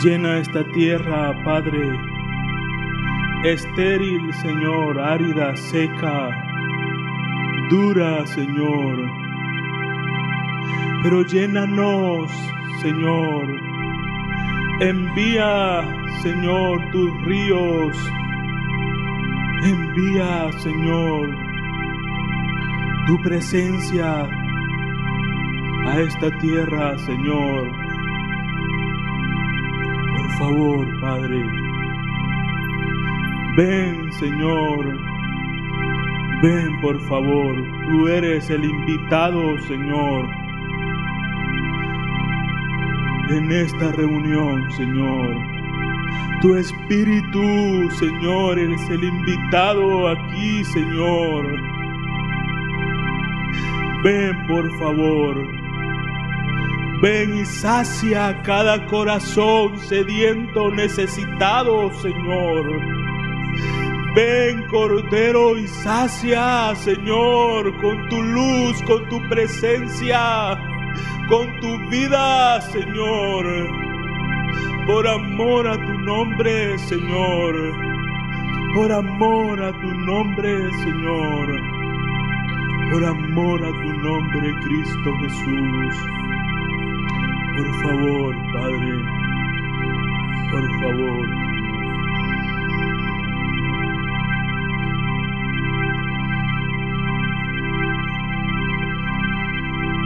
Llena esta tierra, Padre, estéril, Señor, árida, seca, dura, Señor. Pero llénanos, Señor. Envía, Señor, tus ríos. Envía, Señor, tu presencia a esta tierra, Señor. Por favor, Padre, ven, Señor, ven, por favor. Tú eres el invitado, Señor, en esta reunión, Señor. Tu Espíritu, Señor, eres el invitado aquí, Señor. Ven, por favor. Ven y sacia cada corazón sediento, necesitado, Señor. Ven, Cordero, y sacia, Señor, con tu luz, con tu presencia, con tu vida, Señor. Por amor a tu nombre, Señor. Por amor a tu nombre, Señor. Por amor a tu nombre, Cristo Jesús. Por favor, Padre, por favor.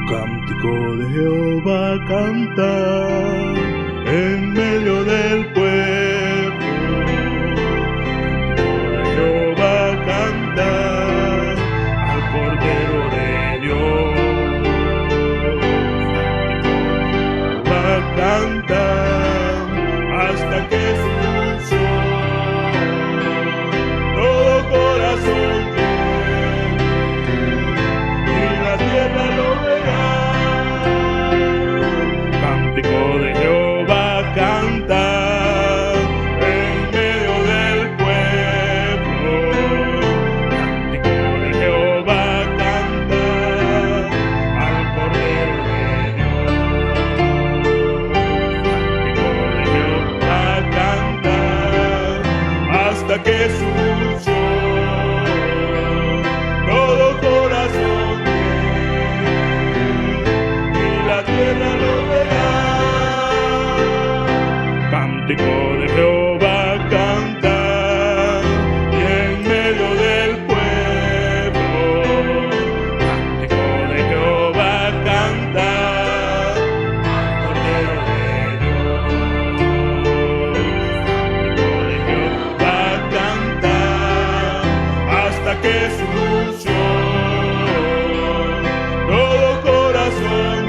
Cántico de Jehová canta en medio del pueblo. Cántico de Jehová canta al Cordero de Dios. Canta hasta que escucho todo corazón y la tierra lo verá. Cántico de Jehová canta en medio del pueblo. Cántico de Jehová canta al Cordero de Dios. Hasta que escucho todo corazón y la tierra lo verá. Cántico de Jehová canta y en medio del pueblo. Cántico de Jehová canta al Cordero de Dios. Cántico de Jehová canta hasta que escucho todo corazón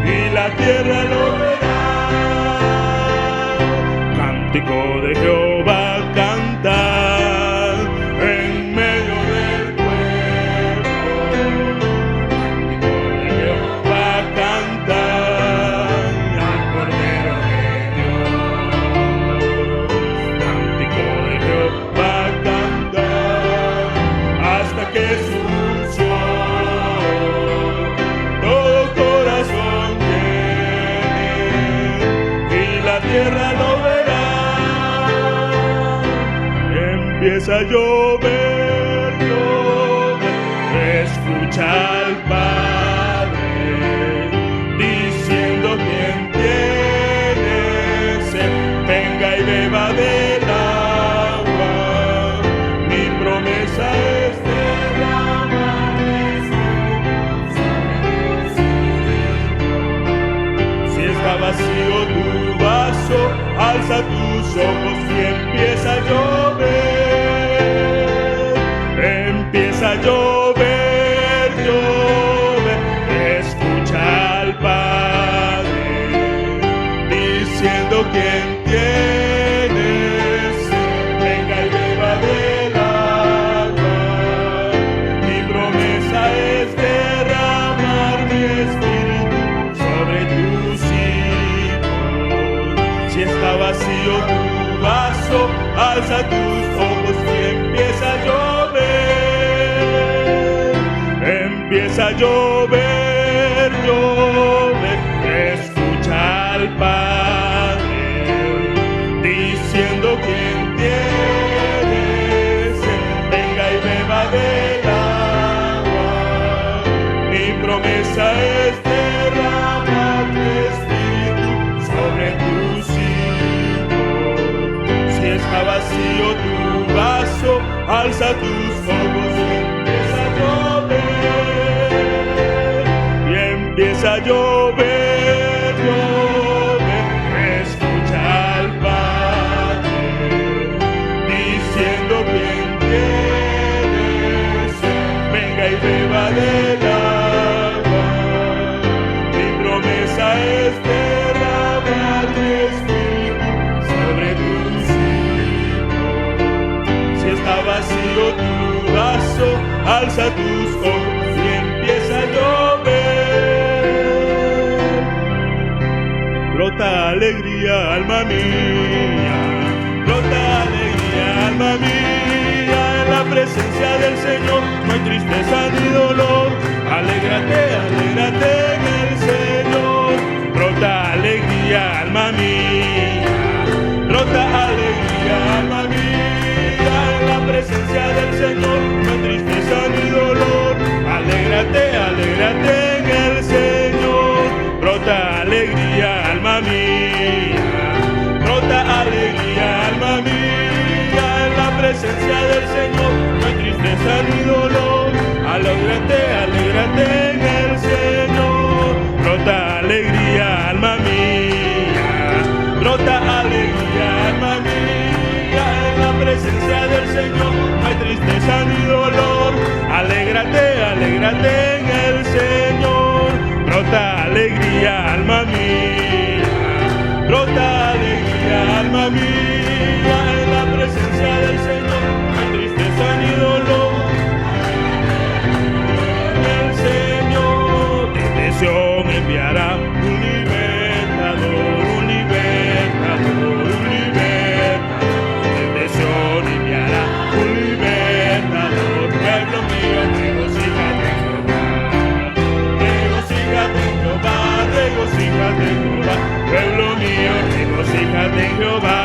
y la tierra lo verá. Cántico de Jehová canta en medio del pueblo. Cántico de Jehová canta al Cordero de Dios. Cántico de Jehová canta hasta que escucho todo corazón y la tierra lo verá. Empieza a llover, escucha al Padre diciendo: quien tiene sed, venga y beba del agua. Mi promesa es derramar si está vacío tu vaso, alza tus ojos y empieza a llover. Empieza a llover, llover. Escucha al Padre diciendo: quien tiene sed, venga y beba del agua. Mi promesa es derramar mi espíritu sobre tus hijos. Si está vacío tu vaso, alza tus ojos y empieza a llover. Empieza a llover, llover, escucha al Padre diciendo quien tiene sed, venga y beba del agua. Mi promesa es derramar mi espíritu sobre tus hijos. Si está vacío tu vaso, alza tus ojos y empieza a llover. Y empieza a llover, llover, escucha al Padre diciendo quien tiene sed, venga y beba del agua. Mi promesa es derramar mi espíritu sobre tus hijos. Si está vacío tu vaso, alza tus ojos y empieza a llover. Brota alegría, alma mía, brota alegría, alma mía, en la presencia del Señor no hay tristeza ni dolor. Alégrate, alégrate en el Señor. Brota alegría, alma mía, brota alegría, alma mía, en la presencia del Señor no hay tristeza ni dolor. Alégrate, alégrate en el Señor. Brota alegría, alma mía, brota alegría, alma mía, en la presencia del Señor no hay tristeza ni dolor. Alégrate, alégrate en el Señor. Brota alegría, alma mía, brota alegría, alma mía, en la presencia del Señor no hay tristeza ni dolor. Alégrate, alégrate en el Señor. Brota alegría, alma mía, brota alegría, alma mía, en la presencia del Señor no hay tristeza ni dolor. El Señor desde Sion enviará un libertador, un libertador, un libertador. Desde Sion enviará un libertador. Pueblo mío, regocíjate en Jehová, regocíjate en Jehová, regocíjate en Jehová. Pueblo mío, regocíjate en Jehová,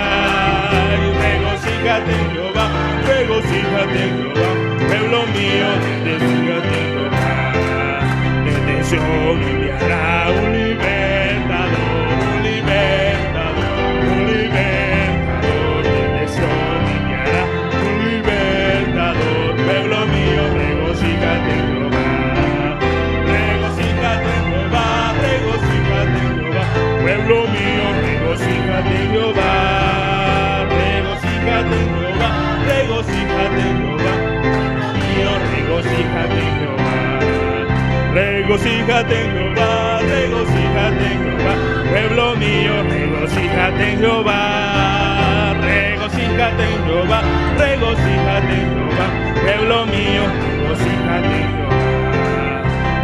regocíjate en Jehová, regocíjate en Jehová. Pueblo mío, regocíjate en Jehová. Desde Sion enviará un libertador, un libertador, un libertador. Desde Sion enviará un libertador. Pueblo mío, regocíjate en Jehová, regocíjate en Jehová, regocíjate en Jehová. Pueblo mío, regocíjate en Jehová, regocíjate en Jehová, regocíjate en Jehová. Mío, regocíjate en Jehová, regocíjate en Jehová, regocíjate en Jehová. Pueblo mío, regocíjate en Jehová, regocíjate en Jehová, regocíjate en Jehová. Pueblo mío, regocíjate en Jehová.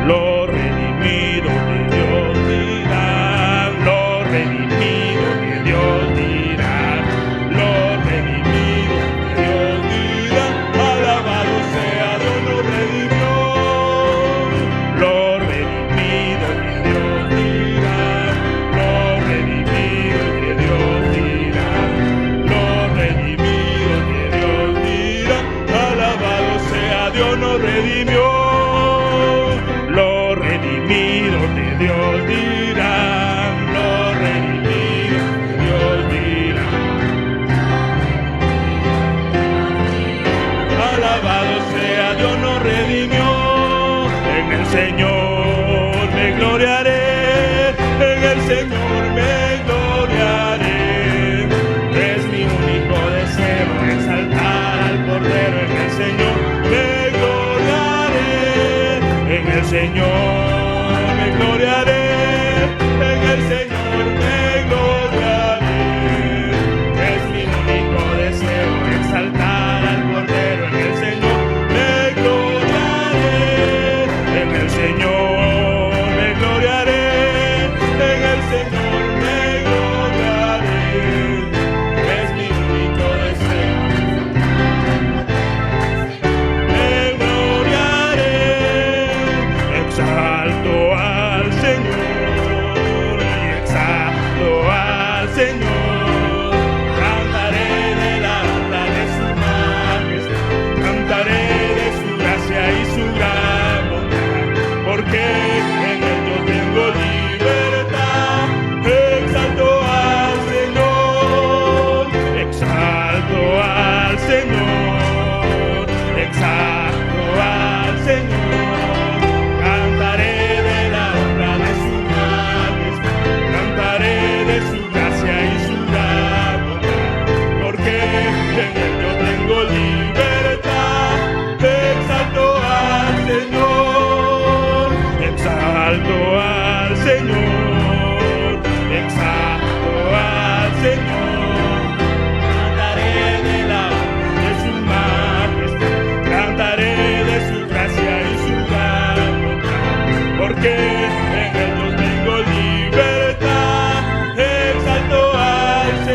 Los redimidos de Dios dirán, los redimidos de Dios dirán, los redimidos de Dios dirán, alabado sea Dios nos redimió. Los redimidos de Dios dirán, los redimidos de Dios dirán, los redimidos de Dios dirán, alabado sea Dios nos redimió. Los redimidos de Dios dirán, los redimidos de Dios dirán, alabado sea Dios nos redimió. En el Señor me gloriaré, en el Señor me gloriaré. Es mi único deseo exaltar al Cordero. En el Señor me gloriaré, en el Señor me gloriaré, en el Señor me gloriaré. Es mi único deseo exaltar al Cordero. En el Señor me gloriaré, en el Señor me gloriaré, en el Señor me gloriaré. Es mi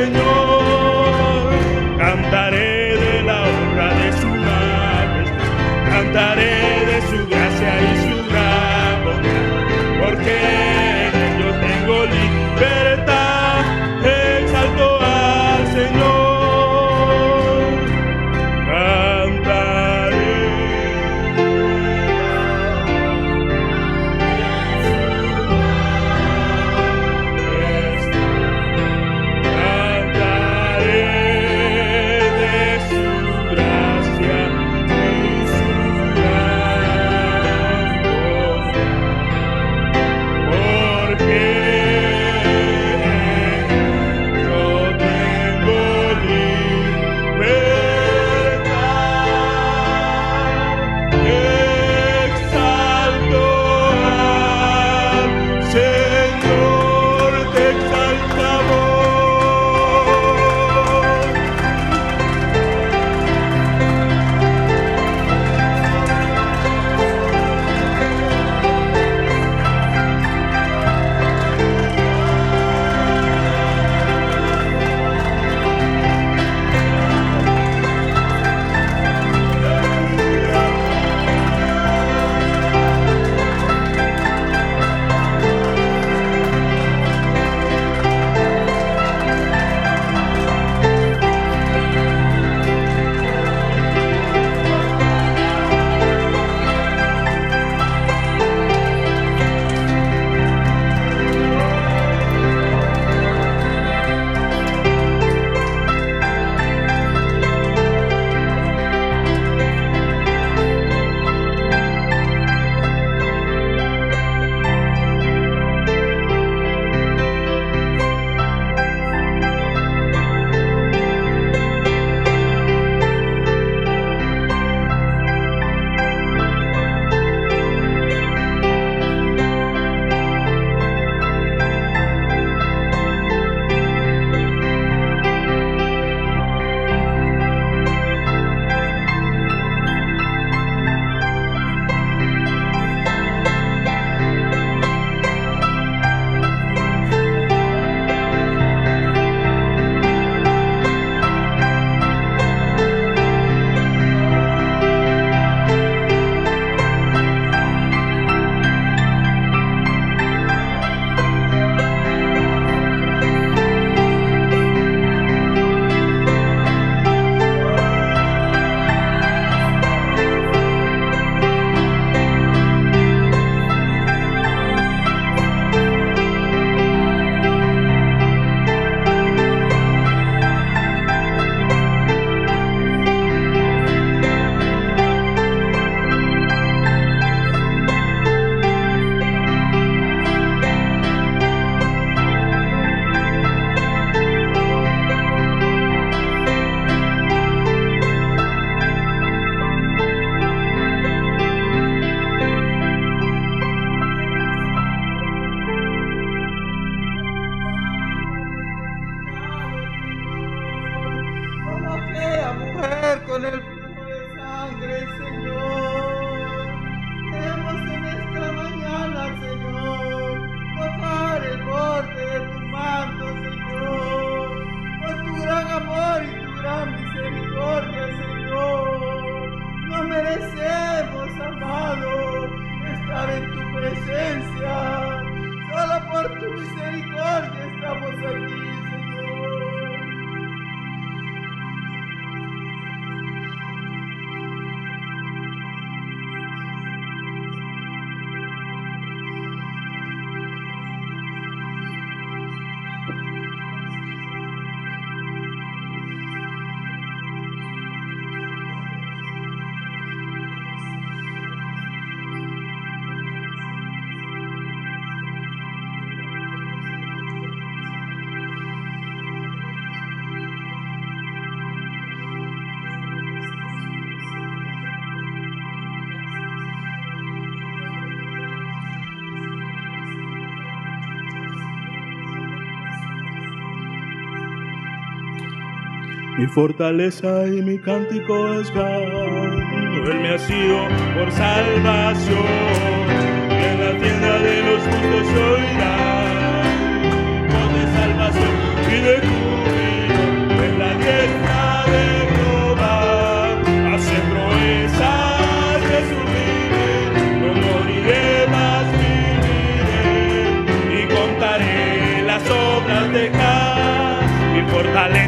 Señor. Cantaré de la obra de su majestad, cantaré de su gracia y su gran bondad, porque en ellos tengo libertad. Exalto al Señor. Con el flujo de sangre, Señor. Queremos en esta mañana, Señor, tocar el borde de tu manto, Señor, por tu gran amor y tu gran misericordia, Señor. No merecemos, amado, estar en tu presencia. Solo por tu misericordia estamos aquí, Señor. Mi fortaleza y mi cántico es canto, Él me ha sido por salvación, y en la tienda de los justos oirán voz de salvación y de júbilo.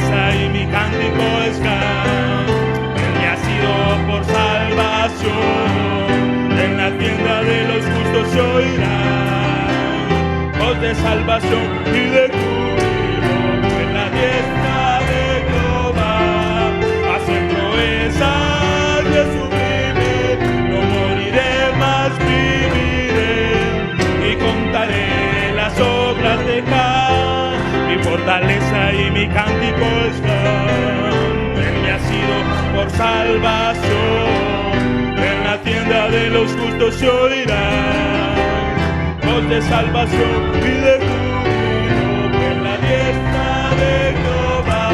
fortaleza y mi cántico es gran. Él me ha sido por salvación, en la tienda de los justos se oirá voz de salvación y de júbilo, en la diestra de Jehová hacen proezas de sublime. No moriré, más viviré y contaré las obras de Jah. Mi fortaleza y mi cántico es gran. Él me ha sido por salvación, en la tienda de los justos se oirá voz de salvación y de júbilo, en la diestra de Jehová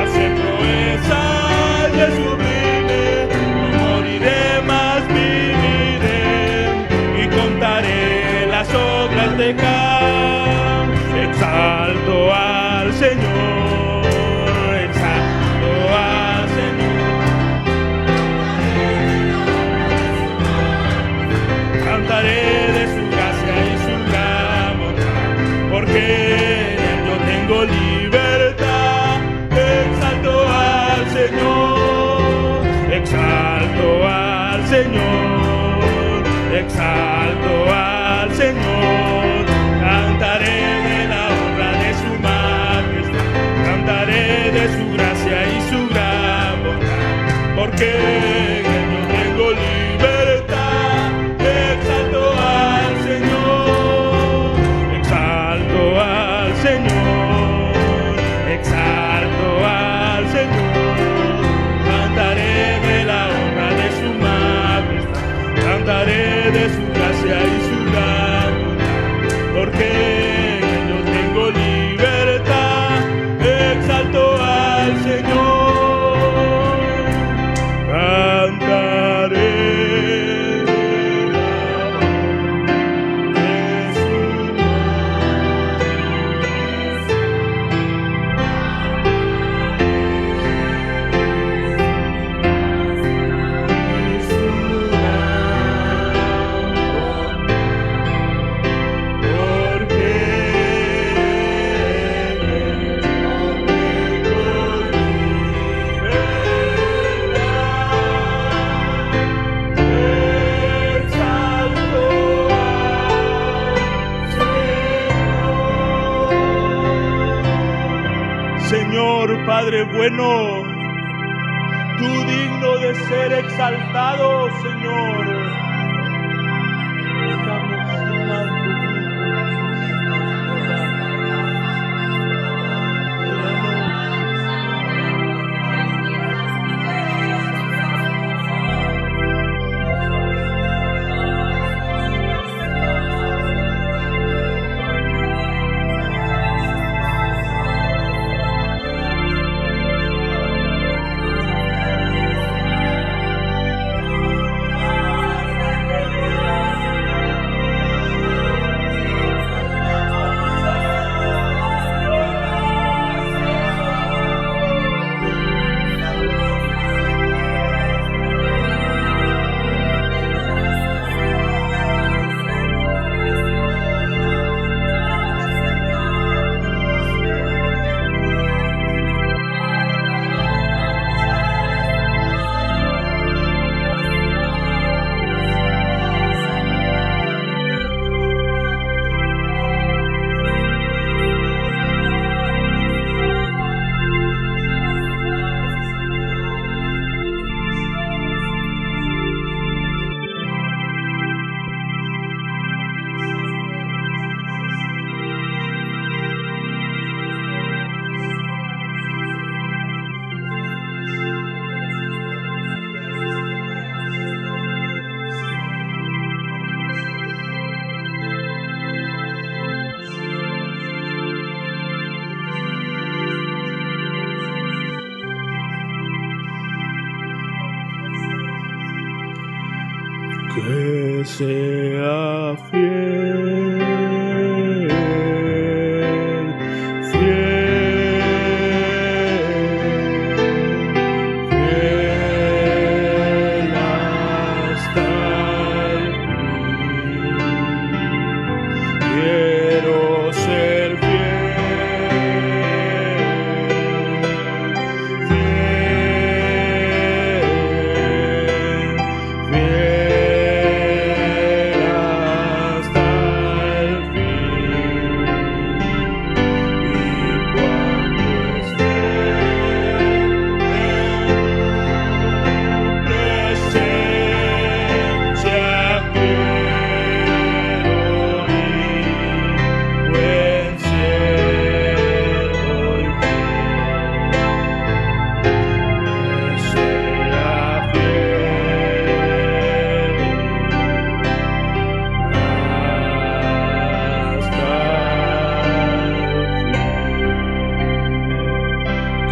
hace proezas de sublime. No moriré, más viviré y contaré las obras de Jah. Exalto al Señor, exalto al Señor. Cantaré de su gracia y su gran bondad, porque en él yo tengo libertad. Exalto al Señor, exalto al Señor, exalto al Señor. Cantaré de la honra de su majestad, cantaré de su gracia y su gran bondad, porque en él yo tengo libertad. Exalto al Señor, exalto al Señor, exalto al Señor. Cantaré de la honra de su majestad, cantaré de su gracia y su gran bondad, porque en él yo tengo libertad. Exalto al Señor, cantaré. Señor Padre bueno, tú digno de ser exaltado, Señor. Estamos delante de ti. Que sea fiel, fiel, fiel hasta el fin. Quiero ser fiel,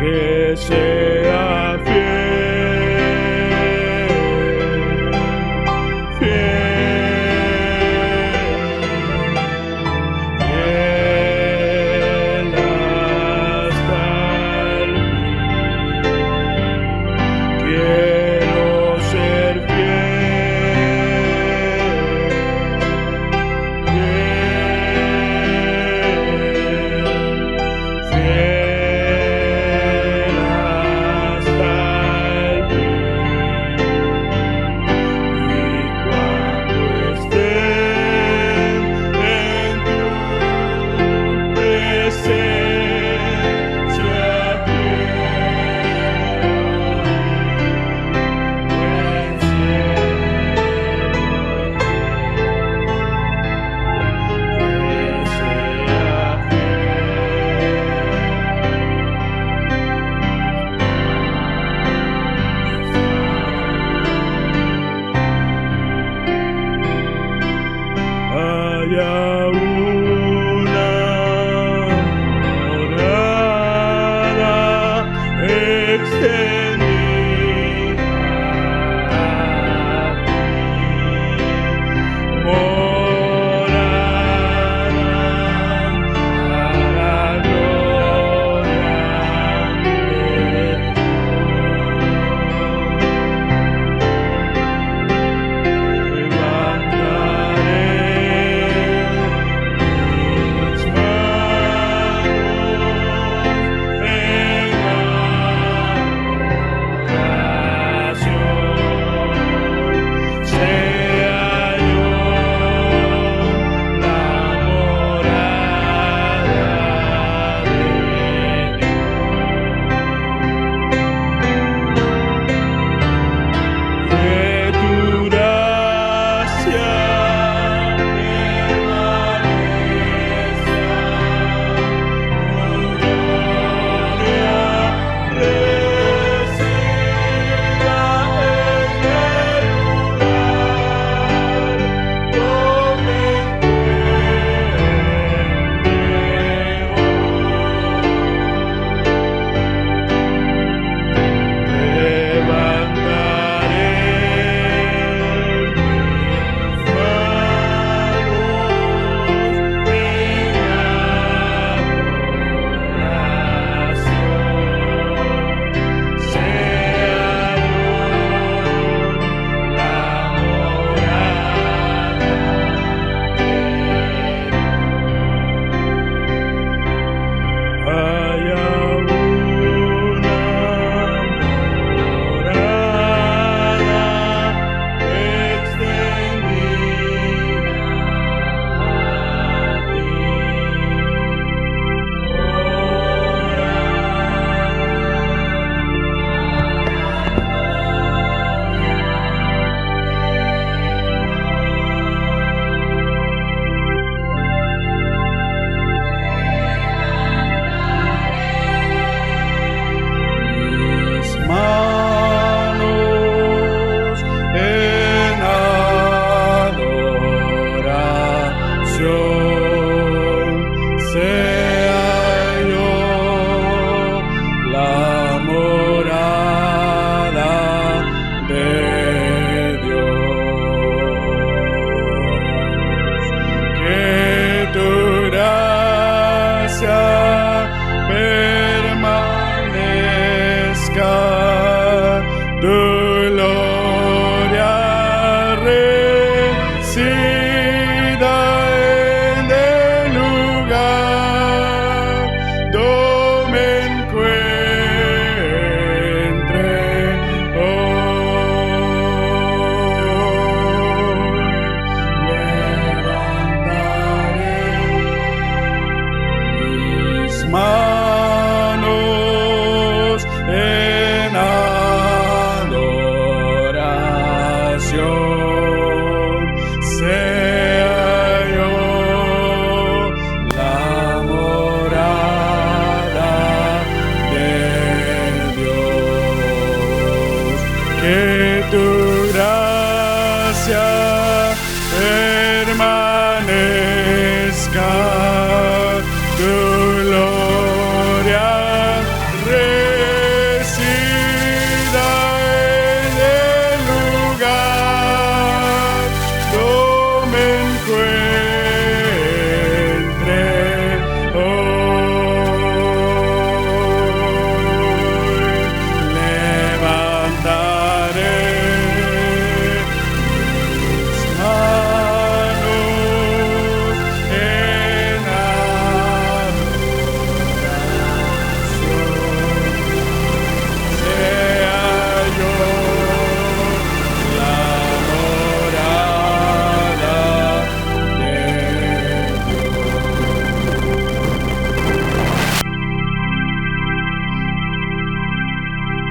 que sea fiel hasta el fin. Quiero ser fiel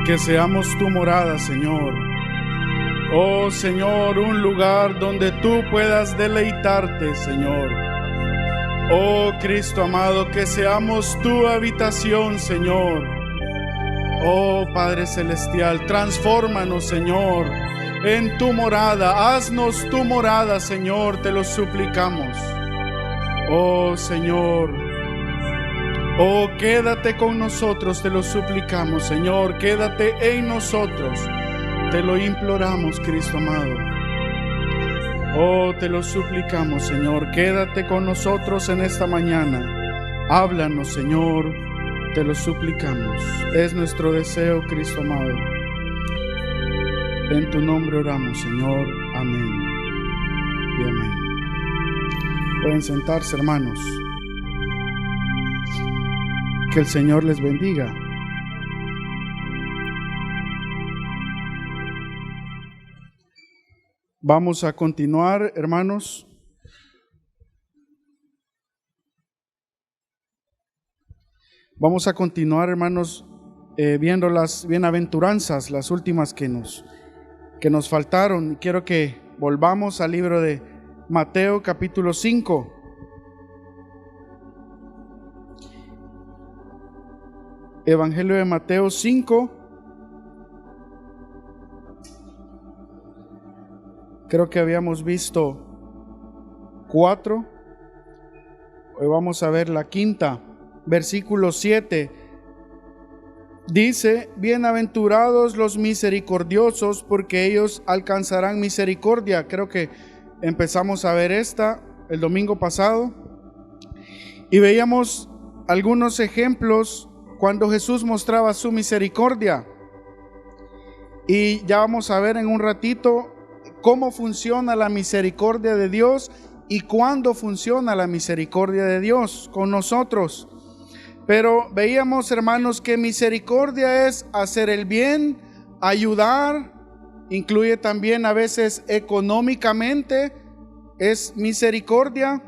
que seamos tu morada, Señor. Oh Señor, un lugar donde tú puedas deleitarte, Señor. Oh Cristo amado, que seamos tu habitación, Señor. Oh Padre Celestial, transfórmanos, Señor, en tu morada. Haznos tu morada, Señor, te lo suplicamos. Oh Señor, oh quédate con nosotros, te lo suplicamos, Señor. Quédate en nosotros, te lo imploramos, Cristo amado. Oh, te lo suplicamos, Señor. Quédate con nosotros en esta mañana. Háblanos, Señor. Te lo suplicamos. Es nuestro deseo, Cristo amado. En tu nombre oramos, Señor. Amén y amén. Pueden sentarse, hermanos. Que el Señor les bendiga. Vamos a continuar, hermanos. Vamos a continuar, hermanos, viendo las bienaventuranzas, las últimas que nos faltaron. Quiero que volvamos al libro de Mateo, capítulo 5. Evangelio de Mateo 5. Creo que habíamos visto 4. Hoy vamos a ver la quinta. Versículo 7 dice: bienaventurados los misericordiosos, porque ellos alcanzarán misericordia. Creo que empezamos a ver esta el domingo pasado y veíamos algunos ejemplos cuando Jesús mostraba su misericordia, y ya vamos a ver en un ratito cómo funciona la misericordia de Dios y cuándo funciona la misericordia de Dios con nosotros. Pero veíamos, hermanos, que misericordia es hacer el bien, ayudar, incluye también a veces económicamente, es misericordia.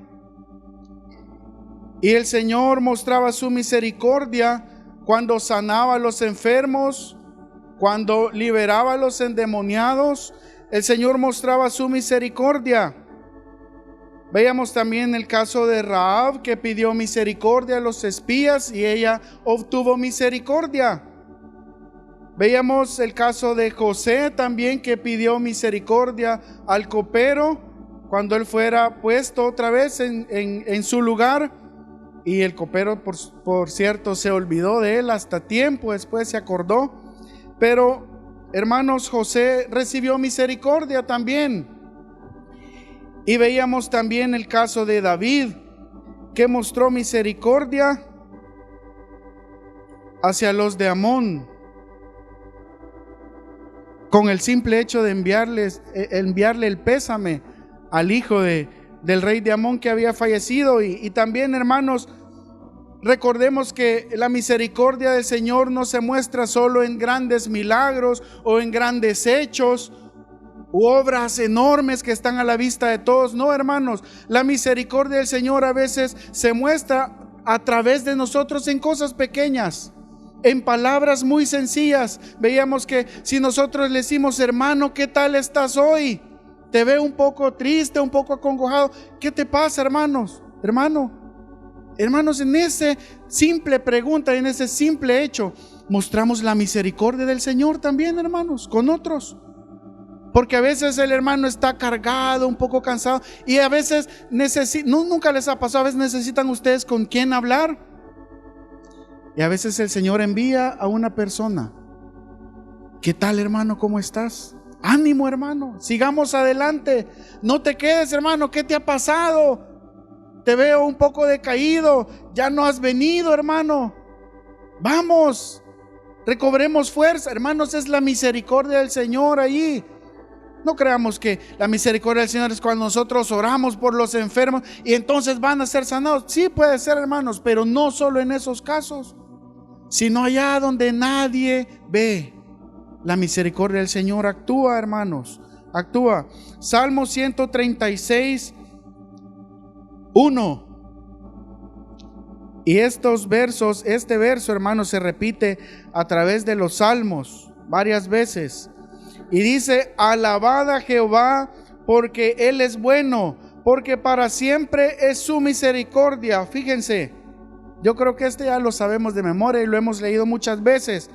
Y el Señor mostraba su misericordia cuando sanaba a los enfermos, cuando liberaba a los endemoniados. El Señor mostraba su misericordia. Veíamos también el caso de Rahab, que pidió misericordia a los espías y ella obtuvo misericordia. Veíamos el caso de José también, que pidió misericordia al copero cuando él fuera puesto otra vez en su lugar, y el copero por cierto se olvidó de él hasta tiempo después, se acordó. Pero hermanos, José recibió misericordia también. Y veíamos también el caso de David, que mostró misericordia hacia los de Amón, con el simple hecho de enviarle el pésame al hijo del rey de Amón que había fallecido. Y también, hermanos, recordemos que la misericordia del Señor no se muestra solo en grandes milagros o en grandes hechos u obras enormes que están a la vista de todos. No, hermanos, la misericordia del Señor a veces se muestra a través de nosotros en cosas pequeñas, en palabras muy sencillas. Veíamos que si nosotros le decimos: hermano, ¿qué tal estás hoy? Te veo un poco triste, un poco acongojado. ¿Qué te pasa, hermanos? Hermanos, en esa simple pregunta, en ese simple hecho, mostramos la misericordia del Señor también, hermanos, con otros. Porque a veces el hermano está cargado, un poco cansado, y a veces nunca les ha pasado, a veces necesitan ustedes con quién hablar. Y a veces el Señor envía a una persona: ¿qué tal, hermano? ¿Cómo estás? Ánimo, hermano, sigamos adelante. No te quedes, hermano, ¿qué te ha pasado? Te veo un poco decaído, ya no has venido, hermano. Vamos, recobremos fuerza. Hermanos, es la misericordia del Señor ahí. No creamos que la misericordia del Señor es cuando nosotros oramos por los enfermos y entonces van a ser sanados. Sí, puede ser, hermanos, pero no solo en esos casos, sino allá donde nadie ve. La misericordia del Señor actúa, hermanos, actúa. Salmo 136, 1. Y este verso, hermanos, se repite a través de los salmos. varias veces. Y dice: alabad a Jehová, porque Él es bueno, porque para siempre es su misericordia. Fíjense, yo creo que ya lo sabemos de memoria y lo hemos leído muchas veces.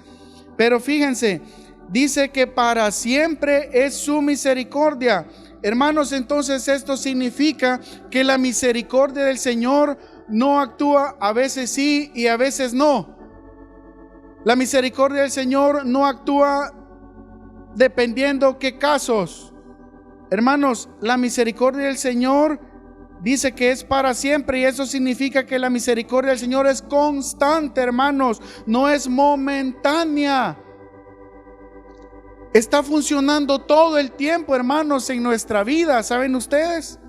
Pero fíjense, dice que para siempre es su misericordia. Hermanos, entonces esto significa que la misericordia del Señor no actúa a veces sí y a veces no. La misericordia del Señor no actúa dependiendo qué casos. Hermanos, la misericordia del Señor dice que es para siempre, y eso significa que la misericordia del Señor es constante, hermanos, no es momentánea. Está funcionando todo el tiempo, hermanos, en nuestra vida. ¿Saben ustedes?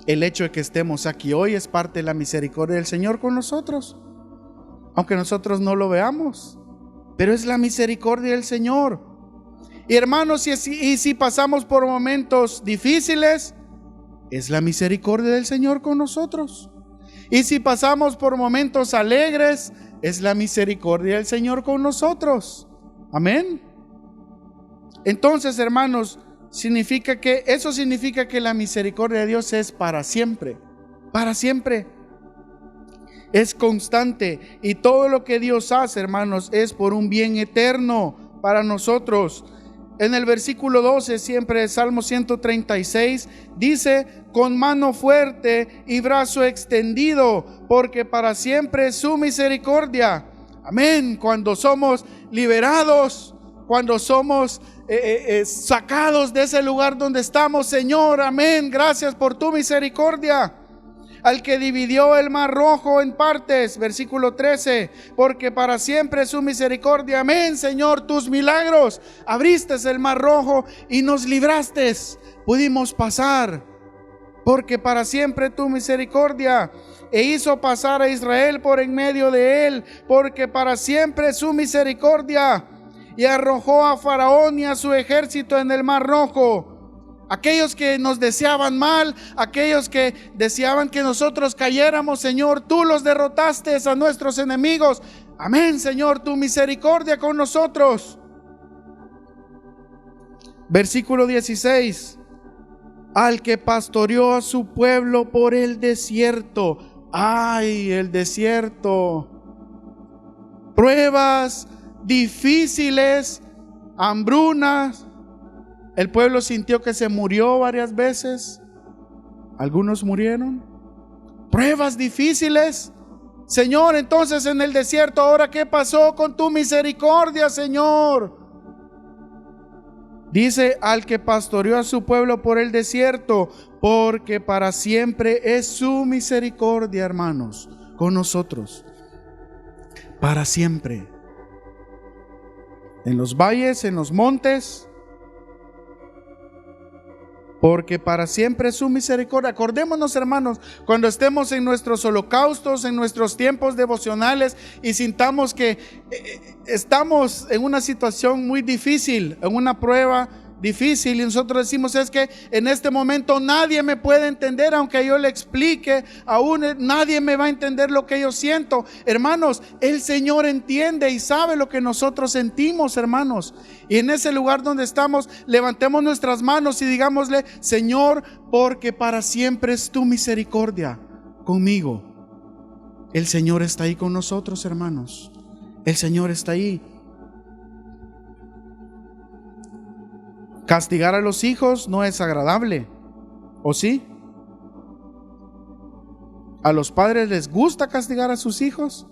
El hecho de que estemos aquí hoy es parte de la misericordia del Señor con nosotros, aunque nosotros no lo veamos, pero es la misericordia del Señor. Y hermanos, si pasamos por momentos difíciles, es la misericordia del Señor con nosotros. Y si pasamos por momentos alegres, es la misericordia del Señor con nosotros. Amén. Entonces, hermanos, eso significa que la misericordia de Dios es para siempre. Para siempre. Es constante. Y todo lo que Dios hace, hermanos, es por un bien eterno para nosotros. En el versículo 12, siempre Salmo 136, dice: con mano fuerte y brazo extendido, porque para siempre es su misericordia. Amén. Cuando somos liberados, cuando somos sacados de ese lugar donde estamos, Señor, amén, gracias por tu misericordia. Al que dividió el mar rojo en partes, versículo 13, porque para siempre es su misericordia. Amén, Señor, tus milagros. Abriste el mar rojo y nos libraste, pudimos pasar, porque para siempre tu misericordia. E hizo pasar a Israel por en medio de él, porque para siempre es su misericordia. Y arrojó a Faraón y a su ejército en el mar rojo. Aquellos que nos deseaban mal, aquellos que deseaban que nosotros cayéramos, Señor, tú los derrotaste a nuestros enemigos. Amén, Señor, tu misericordia con nosotros. Versículo 16. Al que pastoreó a su pueblo por el desierto. Ay, el desierto. Pruebas difíciles, hambrunas. El pueblo sintió que se murió varias veces. Algunos murieron. Pruebas difíciles. Señor, entonces en el desierto, ahora ¿qué pasó con tu misericordia, Señor? Dice: al que pastoreó a su pueblo por el desierto, porque para siempre es su misericordia, hermanos, con nosotros. Para siempre. En los valles, en los montes, porque para siempre es su misericordia. Acordémonos, hermanos, cuando estemos en nuestros holocaustos, en nuestros tiempos devocionales y sintamos que estamos en una situación muy difícil, en una prueba difícil, y nosotros decimos: es que en este momento nadie me puede entender, aunque yo le explique, aún nadie me va a entender lo que yo siento. Hermanos, el Señor entiende y sabe lo que nosotros sentimos, hermanos. Y en ese lugar donde estamos, levantemos nuestras manos y digámosle: Señor, porque para siempre es tu misericordia conmigo. El Señor está ahí con nosotros, hermanos. El Señor está ahí. Castigar a los hijos no es agradable, ¿o sí? ¿A los padres les gusta castigar a sus hijos?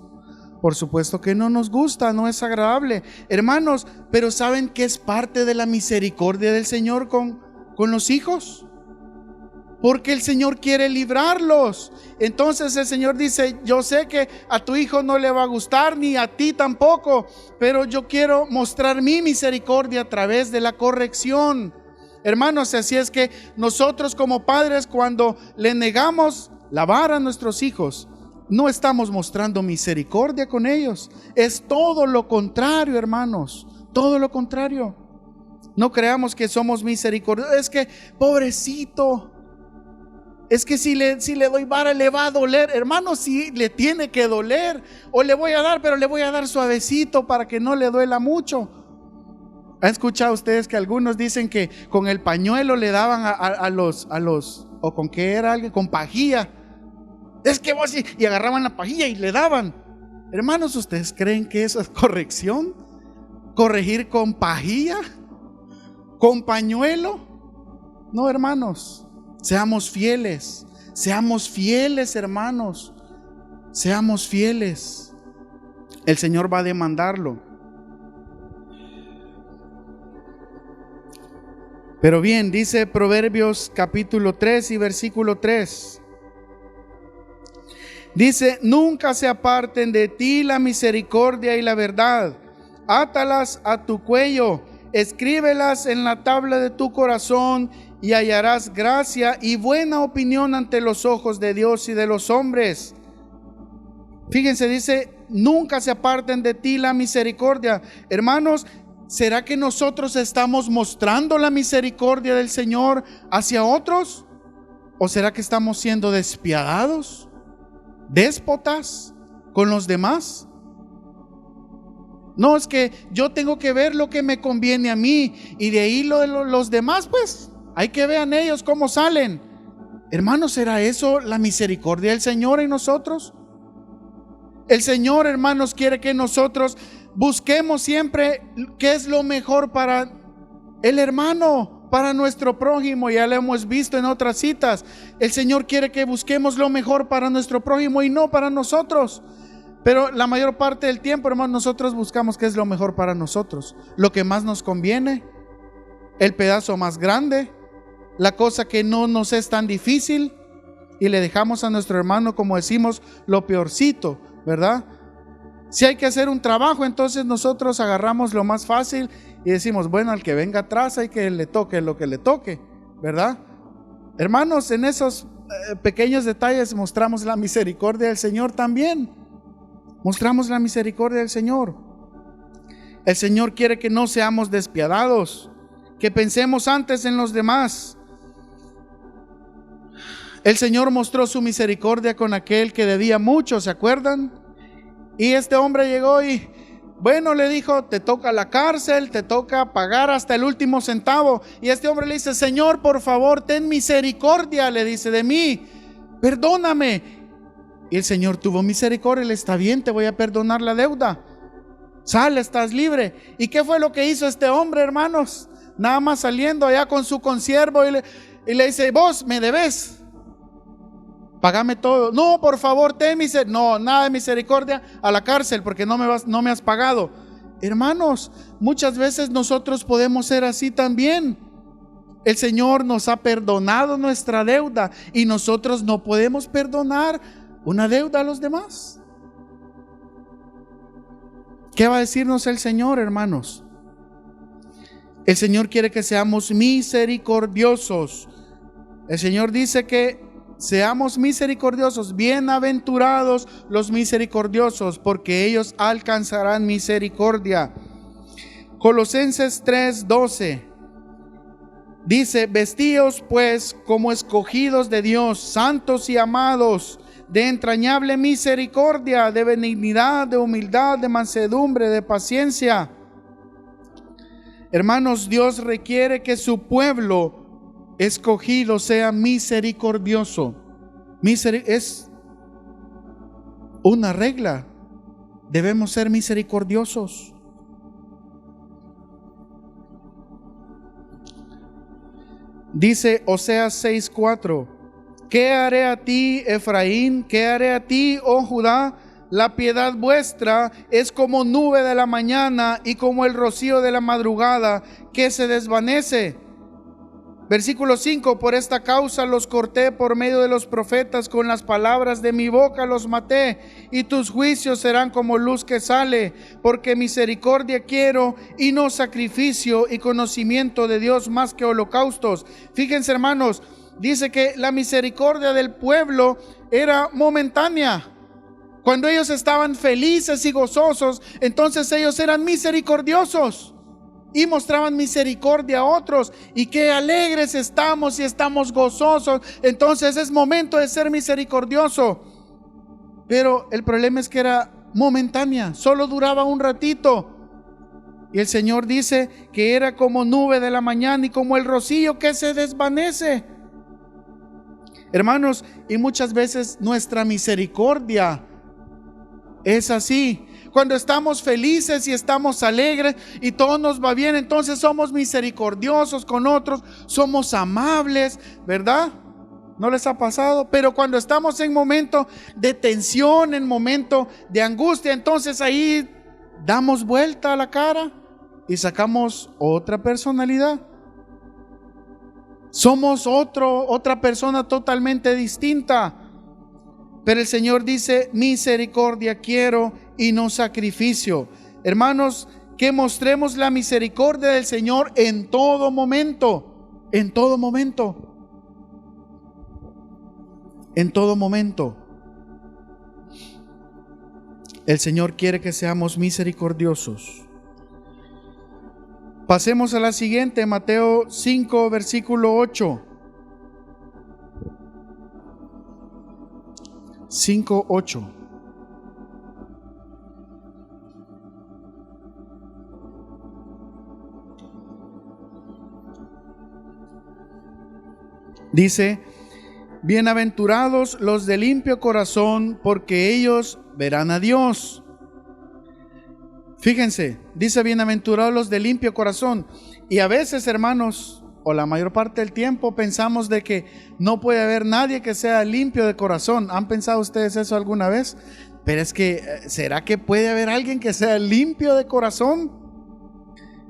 Por supuesto que no nos gusta, no es agradable, hermanos, pero ¿saben que es parte de la misericordia del Señor con los hijos? Porque el Señor quiere librarlos. Entonces el Señor dice: yo sé que a tu hijo no le va a gustar, ni a ti tampoco, pero yo quiero mostrar mi misericordia a través de la corrección. Hermanos, así es que nosotros como padres, cuando le negamos la vara a nuestros hijos, no estamos mostrando misericordia con ellos. Es todo lo contrario, hermanos, todo lo contrario. No creamos que somos misericordiosos. Es que pobrecito, Es que si le doy vara le va a doler. Hermano, sí le tiene que doler. O le voy a dar, pero le voy a dar suavecito para que no le duela mucho. ¿Han escuchado ustedes que algunos dicen que con el pañuelo le daban a los, o con qué era alguien, con pajilla? Es que vos, y agarraban la pajilla y le daban. Hermanos, ¿ustedes creen que eso es corrección? ¿Corregir con pajilla? ¿Con pañuelo? No, hermanos. Seamos fieles, hermanos, seamos fieles. El Señor va a demandarlo. Pero bien, dice Proverbios capítulo 3 y versículo 3. Dice: nunca se aparten de ti la misericordia y la verdad. Átalas a tu cuello, escríbelas en la tabla de tu corazón, y hallarás gracia y buena opinión ante los ojos de Dios y de los hombres. Fíjense, dice: nunca se aparten de ti la misericordia. Hermanos, ¿será que nosotros estamos mostrando la misericordia del Señor hacia otros? ¿O será que estamos siendo despiadados, déspotas con los demás? No, es que yo tengo que ver lo que me conviene a mí, y de ahí los demás, pues hay que vean ellos cómo salen. Hermanos, ¿será eso la misericordia del Señor en nosotros? El Señor, hermanos, quiere que nosotros busquemos siempre qué es lo mejor para el hermano, para nuestro prójimo. Ya lo hemos visto en otras citas. El Señor quiere que busquemos lo mejor para nuestro prójimo y no para nosotros. Pero la mayor parte del tiempo, hermanos, nosotros buscamos qué es lo mejor para nosotros, lo que más nos conviene, el pedazo más grande, la cosa que no nos es tan difícil, y le dejamos a nuestro hermano, como decimos, lo peorcito, ¿verdad? Si hay que hacer un trabajo, entonces nosotros agarramos lo más fácil y decimos: bueno, al que venga atrás hay que le toque lo que le toque, ¿verdad? Hermanos, en esos pequeños detalles mostramos la misericordia del Señor también. Mostramos la misericordia del Señor. El Señor quiere que no seamos despiadados, que pensemos antes en los demás. El Señor mostró su misericordia con aquel que debía mucho, ¿se acuerdan? Y este hombre llegó y, bueno, le dijo: te toca la cárcel, te toca pagar hasta el último centavo. Y este hombre le dice: Señor, por favor, ten misericordia, le dice, de mí, perdóname. Y el Señor tuvo misericordia, le: está bien, te voy a perdonar la deuda, sale, estás libre. ¿Y qué fue lo que hizo este hombre, hermanos? Nada más saliendo allá con su consiervo y le dice: vos me debes, págame todo. No, por favor, ten misericordia. No, nada de misericordia, a la cárcel, porque no me has pagado. Hermanos, muchas veces nosotros podemos ser así también. El Señor nos ha perdonado nuestra deuda y nosotros no podemos perdonar una deuda a los demás. ¿Qué va a decirnos el Señor, hermanos? El Señor quiere que seamos misericordiosos. El Señor dice que seamos misericordiosos. Bienaventurados los misericordiosos, porque ellos alcanzarán misericordia. Colosenses 3:12 dice: vestíos pues como escogidos de Dios, santos y amados, de entrañable misericordia, de benignidad, de humildad, de mansedumbre, de paciencia. Hermanos, Dios requiere que su pueblo escogido sea misericordioso. Es una regla. Debemos ser misericordiosos. Dice Oseas 6:4: ¿qué haré a ti, Efraín? ¿Qué haré a ti, oh Judá? La piedad vuestra es como nube de la mañana y como el rocío de la madrugada que se desvanece. Versículo 5: por esta causa los corté por medio de los profetas, con las palabras de mi boca los maté, y tus juicios serán como luz que sale, porque misericordia quiero y no sacrificio, y conocimiento de Dios más que holocaustos. Fíjense, hermanos, dice que la misericordia del pueblo era momentánea. Cuando ellos estaban felices y gozosos, entonces ellos eran misericordiosos. y mostraban misericordia a otros. Y qué alegres estamos y estamos gozosos. Entonces es momento de ser misericordioso. Pero el problema es que era momentánea, solo duraba un ratito. Y el Señor dice que era como nube de la mañana y como el rocío que se desvanece. Hermanos, y muchas veces nuestra misericordia es así. Cuando estamos felices y estamos alegres y todo nos va bien, entonces somos misericordiosos con otros, somos amables, ¿verdad? ¿No les ha pasado? Pero cuando estamos en momento de tensión, en momento de angustia, entonces ahí damos vuelta a la cara y sacamos otra personalidad. Somos otra persona totalmente distinta. Pero el Señor dice: misericordia quiero y no sacrificio. Hermanos, que mostremos la misericordia del Señor en todo momento. En todo momento. En todo momento. El Señor quiere que seamos misericordiosos. Pasemos a la siguiente, Mateo 5, versículo 8. 5:8. Dice: bienaventurados los de limpio corazón, porque ellos verán a Dios. Fíjense, dice bienaventurados los de limpio corazón. Y a veces, hermanos, o la mayor parte del tiempo, pensamos de que no puede haber nadie que sea limpio de corazón. ¿Han pensado ustedes eso alguna vez? Pero es que, ¿será que puede haber alguien que sea limpio de corazón?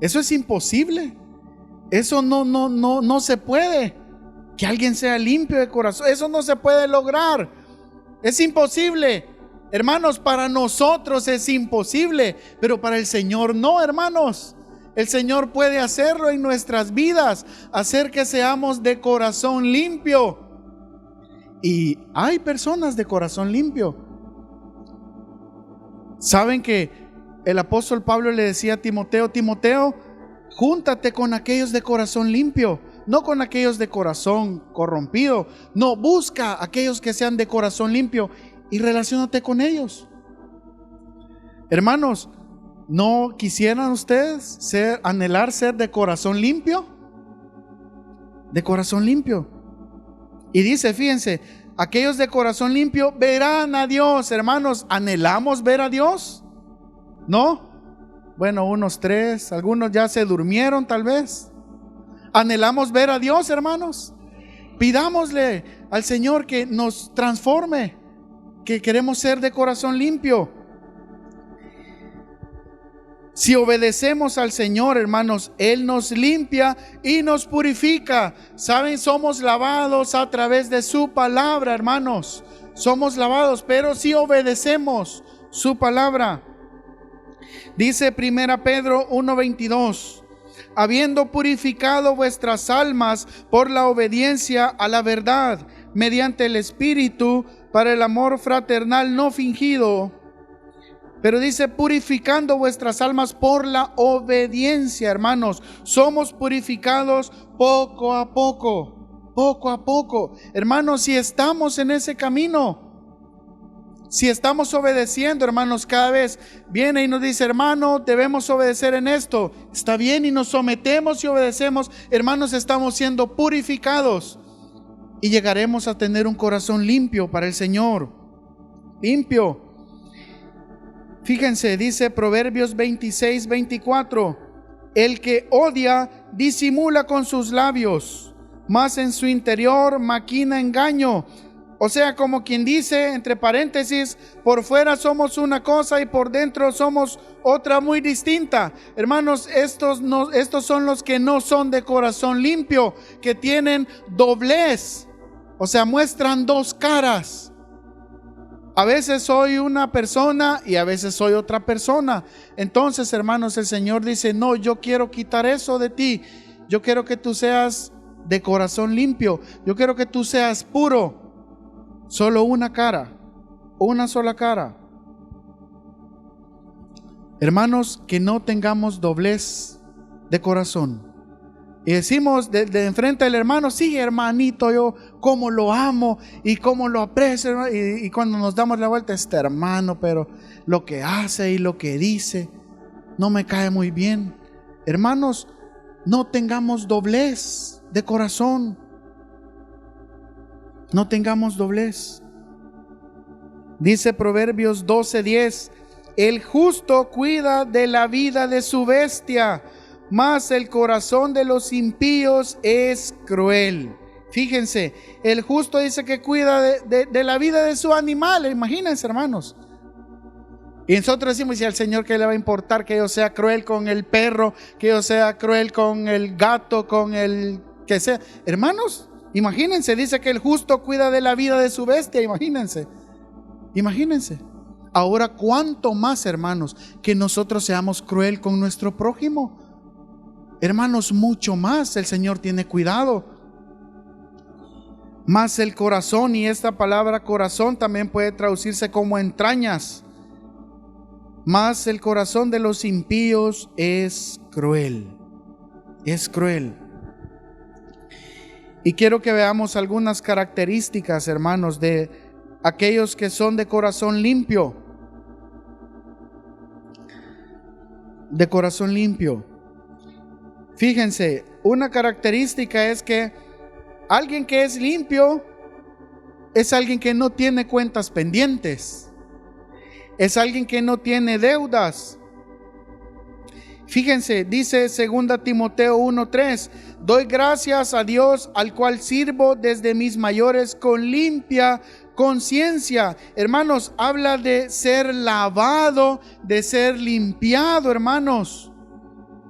Eso es imposible. Eso no se puede. Que alguien sea limpio de corazón, eso no se puede lograr. Es imposible. Hermanos, para nosotros es imposible, pero para el Señor no, hermanos. El Señor puede hacerlo en nuestras vidas, hacer que seamos de corazón limpio. Y hay personas de corazón limpio. Saben que el apóstol Pablo le decía a Timoteo: Timoteo, júntate con aquellos de corazón limpio, no con aquellos de corazón corrompido. No, busca a aquellos que sean de corazón limpio y relaciónate con ellos. Hermanos, ¿no quisieran ustedes anhelar ser de corazón limpio? De corazón limpio. Y dice, fíjense, aquellos de corazón limpio verán a Dios. Hermanos, ¿anhelamos ver a Dios? ¿No? Bueno, unos 3, algunos ya se durmieron tal vez. ¿Anhelamos ver a Dios, hermanos? Pidámosle al Señor que nos transforme, que queremos ser de corazón limpio. Si obedecemos al Señor, hermanos, Él nos limpia y nos purifica. ¿Saben? Somos lavados a través de su palabra, hermanos. Somos lavados, pero si obedecemos su palabra. Dice 1 Pedro 1:22: habiendo purificado vuestras almas por la obediencia a la verdad, mediante el Espíritu, para el amor fraternal no fingido. Pero dice, purificando vuestras almas por la obediencia, hermanos. Somos purificados poco a poco, poco a poco. Hermanos, si estamos en ese camino, si estamos obedeciendo, hermanos, cada vez viene y nos dice: hermano, debemos obedecer en esto. Está bien, y nos sometemos y obedecemos. Hermanos, estamos siendo purificados y llegaremos a tener un corazón limpio para el Señor. Limpio. Fíjense, dice Proverbios 26:24: el que odia disimula con sus labios, mas en su interior maquina engaño. O sea, como quien dice, entre paréntesis, por fuera somos una cosa y por dentro somos otra muy distinta. Hermanos, estos son los que no son de corazón limpio, que tienen doblez. O sea, muestran dos caras. A veces soy una persona y a veces soy otra persona. Entonces, hermanos, el Señor dice: no, yo quiero quitar eso de ti. Yo quiero que tú seas de corazón limpio. Yo quiero que tú seas puro. Solo una cara, una sola cara. Hermanos, que no tengamos doblez de corazón. Y decimos de enfrente del hermano, sí, hermanito, yo cómo lo amo y cómo lo aprecio. Y cuando nos damos la vuelta, este hermano, pero lo que hace y lo que dice no me cae muy bien. Hermanos, no tengamos doblez de corazón. No tengamos doblez. Dice Proverbios 12:10, el justo cuida de la vida de su bestia, mas el corazón de los impíos es cruel. Fíjense, el justo dice que cuida de la vida de su animal. Imagínense, hermanos. Y nosotros decimos, ¿y al Señor qué le va a importar que yo sea cruel con el perro, que yo sea cruel con el gato, con el que sea? Hermanos, imagínense, dice que el justo cuida de la vida de su bestia. Imagínense. Ahora, ¿cuánto más, hermanos, que nosotros seamos cruel con nuestro prójimo? Hermanos, mucho más el Señor tiene cuidado. Más el corazón, y esta palabra corazón también puede traducirse como entrañas. Más el corazón de los impíos es cruel. Es cruel. Y quiero que veamos algunas características, hermanos, de aquellos que son de corazón limpio. De corazón limpio. Fíjense, una característica es que alguien que es limpio es alguien que no tiene cuentas pendientes. Es alguien que no tiene deudas. Fíjense, dice 2 Timoteo 1:3, doy gracias a Dios al cual sirvo desde mis mayores con limpia conciencia. Hermanos, habla de ser lavado, de ser limpiado, hermanos.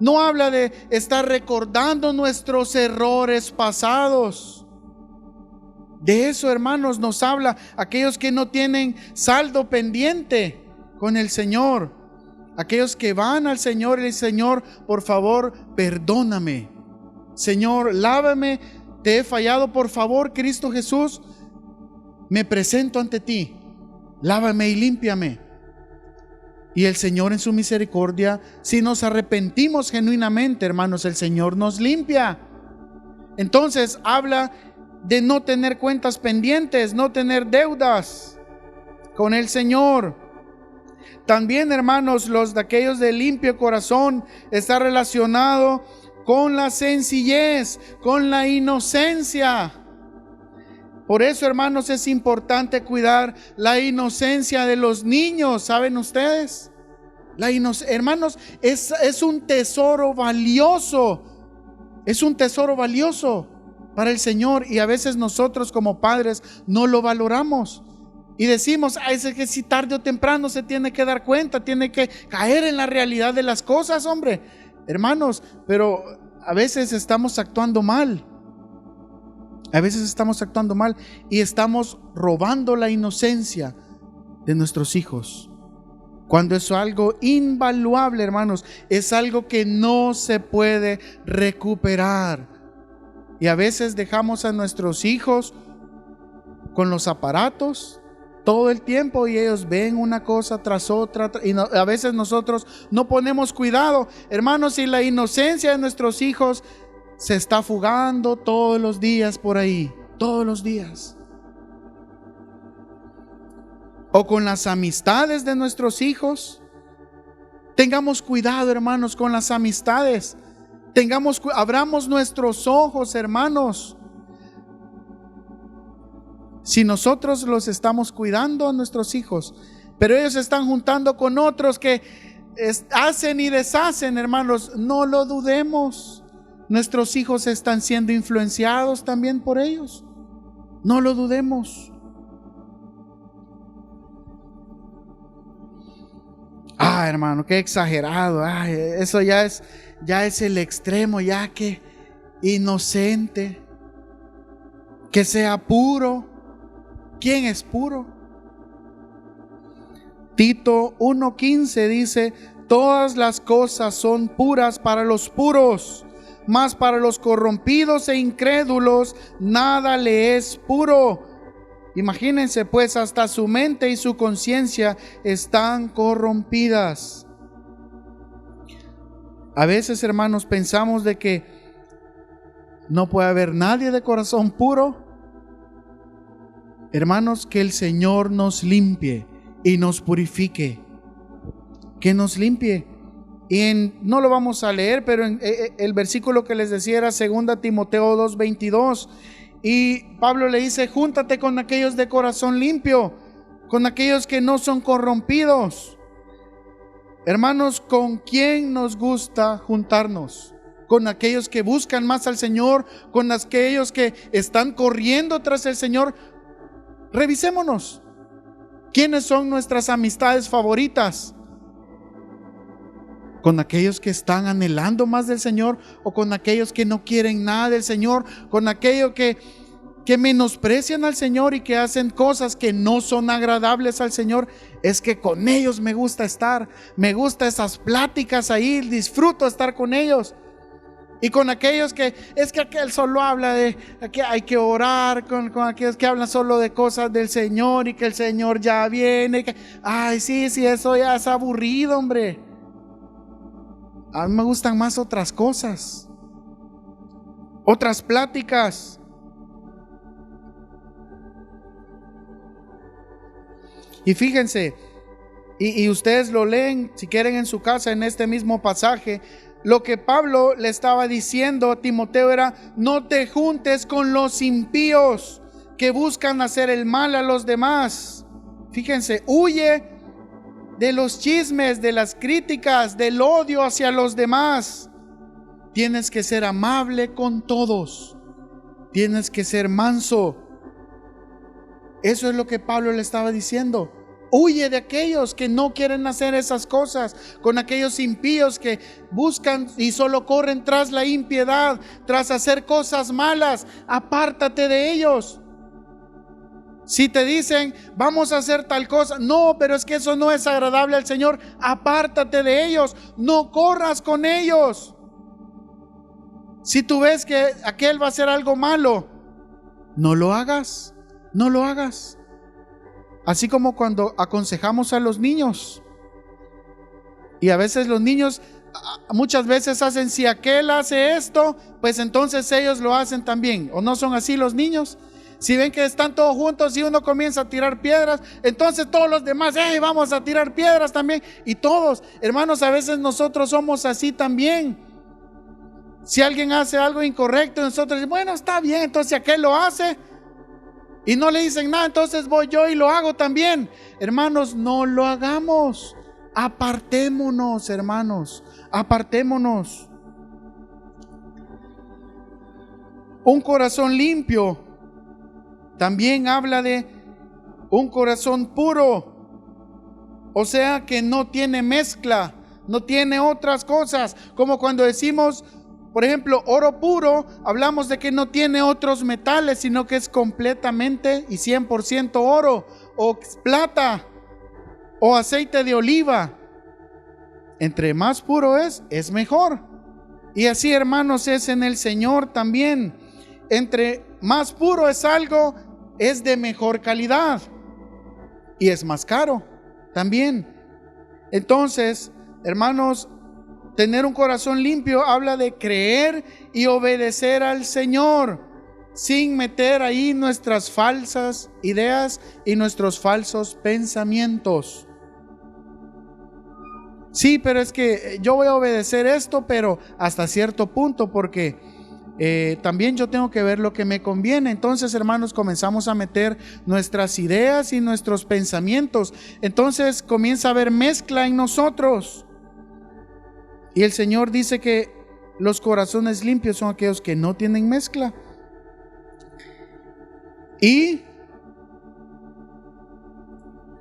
No habla de estar recordando nuestros errores pasados. De eso, hermanos, nos habla aquellos que no tienen saldo pendiente con el Señor. Aquellos que van al Señor y le dicen, Señor, por favor, perdóname. Señor, lávame, te he fallado, por favor, Cristo Jesús, me presento ante ti. Lávame y límpiame. Y el Señor en su misericordia, si nos arrepentimos genuinamente, hermanos, el Señor nos limpia. Entonces habla de no tener cuentas pendientes, no tener deudas con el Señor. También, hermanos, los de aquellos de limpio corazón está relacionado con la sencillez, con la inocencia. Por eso, hermanos, es importante cuidar la inocencia de los niños. ¿Saben ustedes? Hermanos, es un tesoro valioso. Es un tesoro valioso para el Señor. Y a veces nosotros como padres no lo valoramos. Y decimos, es que si tarde o temprano se tiene que dar cuenta, tiene que caer en la realidad de las cosas, hombre. Hermanos, pero a veces estamos actuando mal. A veces estamos actuando mal y estamos robando la inocencia de nuestros hijos. Cuando es algo invaluable, hermanos, es algo que no se puede recuperar. Y a veces dejamos a nuestros hijos con los aparatos todo el tiempo y ellos ven una cosa tras otra y a veces nosotros no ponemos cuidado, hermanos, y la inocencia de nuestros hijos se está fugando todos los días por ahí, todos los días. O con las amistades de nuestros hijos. Tengamos cuidado, hermanos, con las amistades. Abramos nuestros ojos, hermanos. Si nosotros los estamos cuidando a nuestros hijos, pero ellos se están juntando con otros que hacen y deshacen, hermanos, no lo dudemos. Nuestros hijos están siendo influenciados también por ellos. No lo dudemos. Hermano, qué exagerado. Eso ya es el extremo, ya que inocente, que sea puro. ¿Quién es puro? Tito 1:15 dice, todas las cosas son puras para los puros, mas para los corrompidos e incrédulos nada le es puro. Imagínense pues, hasta su mente y su conciencia están corrompidas. A veces, hermanos, pensamos de que no puede haber nadie de corazón puro. Hermanos, que el Señor nos limpie y nos purifique. Que nos limpie. Y no lo vamos a leer, pero en el versículo que les decía era 2 Timoteo 2:22. Y Pablo le dice: júntate con aquellos de corazón limpio, con aquellos que no son corrompidos. Hermanos, ¿con quién nos gusta juntarnos? Con aquellos que buscan más al Señor, con aquellos que están corriendo tras el Señor. Revisémonos. ¿Quiénes son nuestras amistades favoritas? ¿Con aquellos que están anhelando más del Señor o con aquellos que no quieren nada del Señor? ¿Con aquellos que menosprecian al Señor y que hacen cosas que no son agradables al Señor? Es que con ellos me gusta estar, me gusta esas pláticas ahí, disfruto estar con ellos. Y con aquellos que es que aquel solo habla de que hay que orar, con aquellos que hablan solo de cosas del Señor y que el Señor ya viene. Ay, sí, eso ya es aburrido, hombre. A mí me gustan más otras cosas, otras pláticas. Y fíjense, y ustedes lo leen si quieren en su casa, en este mismo pasaje. Lo que Pablo le estaba diciendo a Timoteo era: no te juntes con los impíos que buscan hacer el mal a los demás. Fíjense, huye de los chismes, de las críticas, del odio hacia los demás. Tienes que ser amable con todos. Tienes que ser manso. Eso es lo que Pablo le estaba diciendo. Huye de aquellos que no quieren hacer esas cosas, con aquellos impíos que buscan y solo corren tras la impiedad, tras hacer cosas malas. Apártate de ellos. Si te dicen: vamos a hacer tal cosa, no, pero es que eso no es agradable al Señor, apártate de ellos, no corras con ellos. Si tú ves que aquel va a hacer algo malo, no lo hagas, no lo hagas. Así como cuando aconsejamos a los niños, y a veces los niños muchas veces hacen: si aquel hace esto, pues entonces ellos lo hacen también. ¿O no son así los niños? Si ven que están todos juntos y uno comienza a tirar piedras, entonces todos los demás: hey, vamos a tirar piedras también. Y todos, hermanos, a veces nosotros somos así también. Si alguien hace algo incorrecto, nosotros decimos: bueno, está bien. Entonces si aquel lo hace y no le dicen nada, entonces voy yo y lo hago también. Hermanos, no lo hagamos. Apartémonos, hermanos, apartémonos. Un corazón limpio también habla de un corazón puro, o sea que no tiene mezcla, no tiene otras cosas. Como cuando decimos, por ejemplo, oro puro, hablamos de que no tiene otros metales, sino que es completamente y 100% oro, o plata, o aceite de oliva. Entre más puro es mejor. Y así, hermanos, es en el Señor también. Entre más puro es algo, es de mejor calidad y es más caro también. Entonces, hermanos, tener un corazón limpio habla de creer y obedecer al Señor sin meter ahí nuestras falsas ideas y nuestros falsos pensamientos. Sí, pero es que yo voy a obedecer esto, pero hasta cierto punto, porque también yo tengo que ver lo que me conviene. Entonces, hermanos, comenzamos a meter nuestras ideas y nuestros pensamientos. Entonces comienza a haber mezcla en nosotros. Y el Señor dice que los corazones limpios son aquellos que no tienen mezcla. Y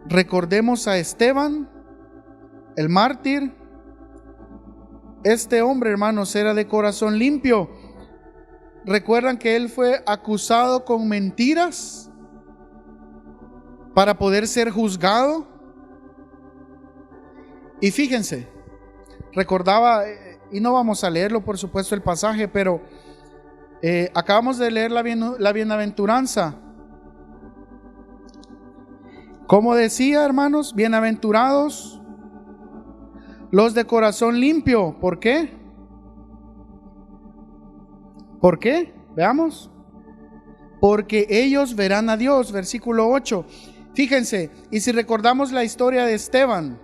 recordemos a Esteban, el mártir. Este hombre, hermanos, era de corazón limpio. ¿Recuerdan que él fue acusado con mentiras para poder ser juzgado? Y fíjense, recordaba, y no vamos a leerlo por supuesto el pasaje, pero acabamos de leer la bienaventuranza. Como decía, hermanos, bienaventurados los de corazón limpio. ¿Por qué? ¿Por qué? Veamos. Porque ellos verán a Dios. Versículo 8. Fíjense, y si recordamos la historia de Esteban.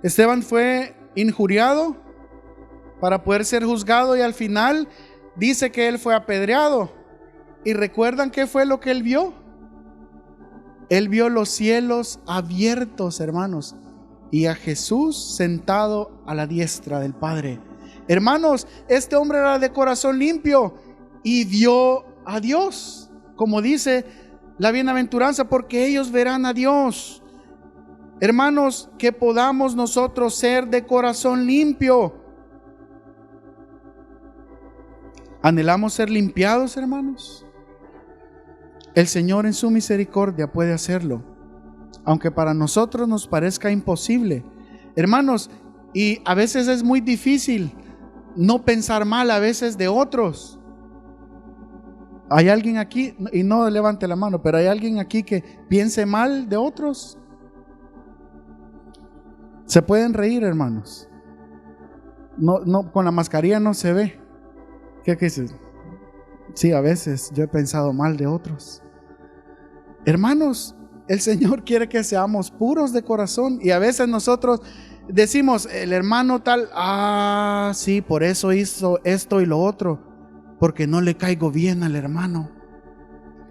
Esteban fue injuriado para poder ser juzgado y al final dice que él fue apedreado. ¿Y recuerdan qué fue lo que él vio? Él vio los cielos abiertos, hermanos, y a Jesús sentado a la diestra del Padre. Hermanos, este hombre era de corazón limpio y vio a Dios, como dice la bienaventuranza, porque ellos verán a Dios. Hermanos, que podamos nosotros ser de corazón limpio. ¿Anhelamos ser limpiados, hermanos? El Señor en su misericordia puede hacerlo, aunque para nosotros nos parezca imposible. Hermanos, y a veces es muy difícil no pensar mal a veces de otros. ¿Hay alguien aquí? Y no levante la mano, pero ¿hay alguien aquí que piense mal de otros? Se pueden reír, hermanos. No, con la mascarilla no se ve. ¿Qué dices? Sí, a veces yo he pensado mal de otros. Hermanos, el Señor quiere que seamos puros de corazón. Y a veces nosotros decimos, el hermano tal, sí, por eso hizo esto y lo otro, porque no le caigo bien al hermano.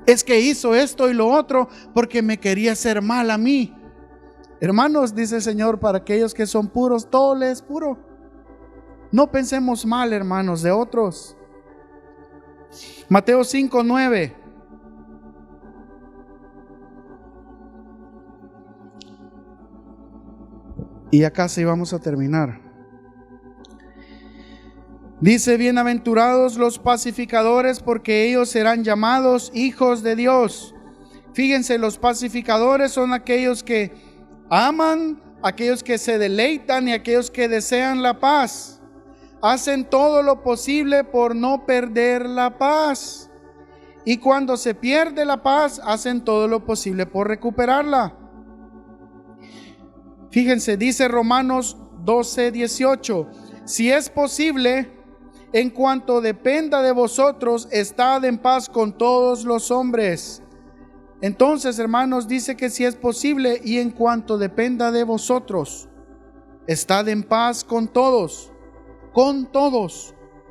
Es que hizo esto y lo otro porque me quería hacer mal a mí. Hermanos, dice el Señor, para aquellos que son puros, todo le es puro. No pensemos mal, hermanos, de otros. Mateo 5:9. Y acá sí vamos a terminar. Dice: bienaventurados los pacificadores, porque ellos serán llamados hijos de Dios. Fíjense, los pacificadores son aquellos que aman, aquellos que se deleitan y aquellos que desean la paz. Hacen todo lo posible por no perder la paz. Y cuando se pierde la paz, hacen todo lo posible por recuperarla. Fíjense, dice Romanos 12:18: si es posible, en cuanto dependa de vosotros, estad en paz con todos los hombres. Entonces, hermanos, dice que si es posible y en cuanto dependa de vosotros, estad en paz con todos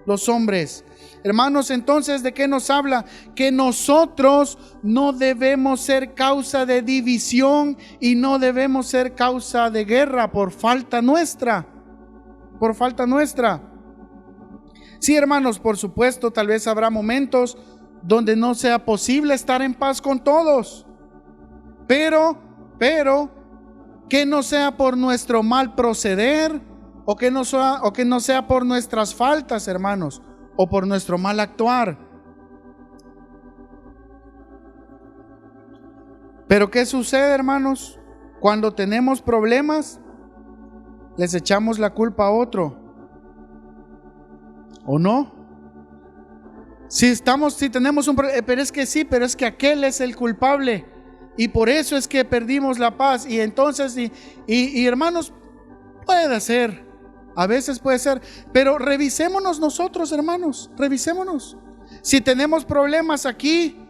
los hombres. Hermanos, entonces, ¿de qué nos habla? Que nosotros no debemos ser causa de división y no debemos ser causa de guerra por falta nuestra. Sí, hermanos, por supuesto, tal vez habrá momentos donde no sea posible estar en paz con todos, pero que no sea por nuestro mal proceder o que no sea por nuestras faltas, hermanos, o por nuestro mal actuar. Pero ¿qué sucede, hermanos? Cuando tenemos problemas, les echamos la culpa a otro, ¿o no? Si tenemos un problema, pero es que aquel es el culpable y por eso es que perdimos la paz. Y entonces, y hermanos, puede ser, a veces puede ser, pero revisémonos nosotros, hermanos, revisémonos. Si tenemos problemas aquí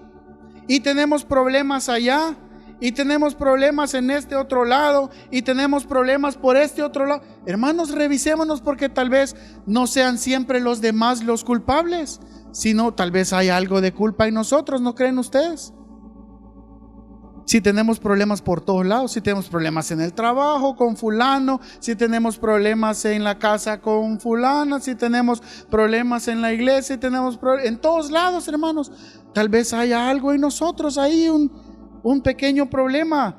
y tenemos problemas allá y tenemos problemas en este otro lado y tenemos problemas por este otro lado, hermanos, revisémonos, porque tal vez no sean siempre los demás los culpables, sino tal vez hay algo de culpa en nosotros, ¿no creen ustedes? Si tenemos problemas por todos lados, si tenemos problemas en el trabajo con fulano, si tenemos problemas en la casa con fulana, si tenemos problemas en la iglesia, si tenemos en todos lados, hermanos, tal vez haya algo en nosotros ahí, un pequeño problema.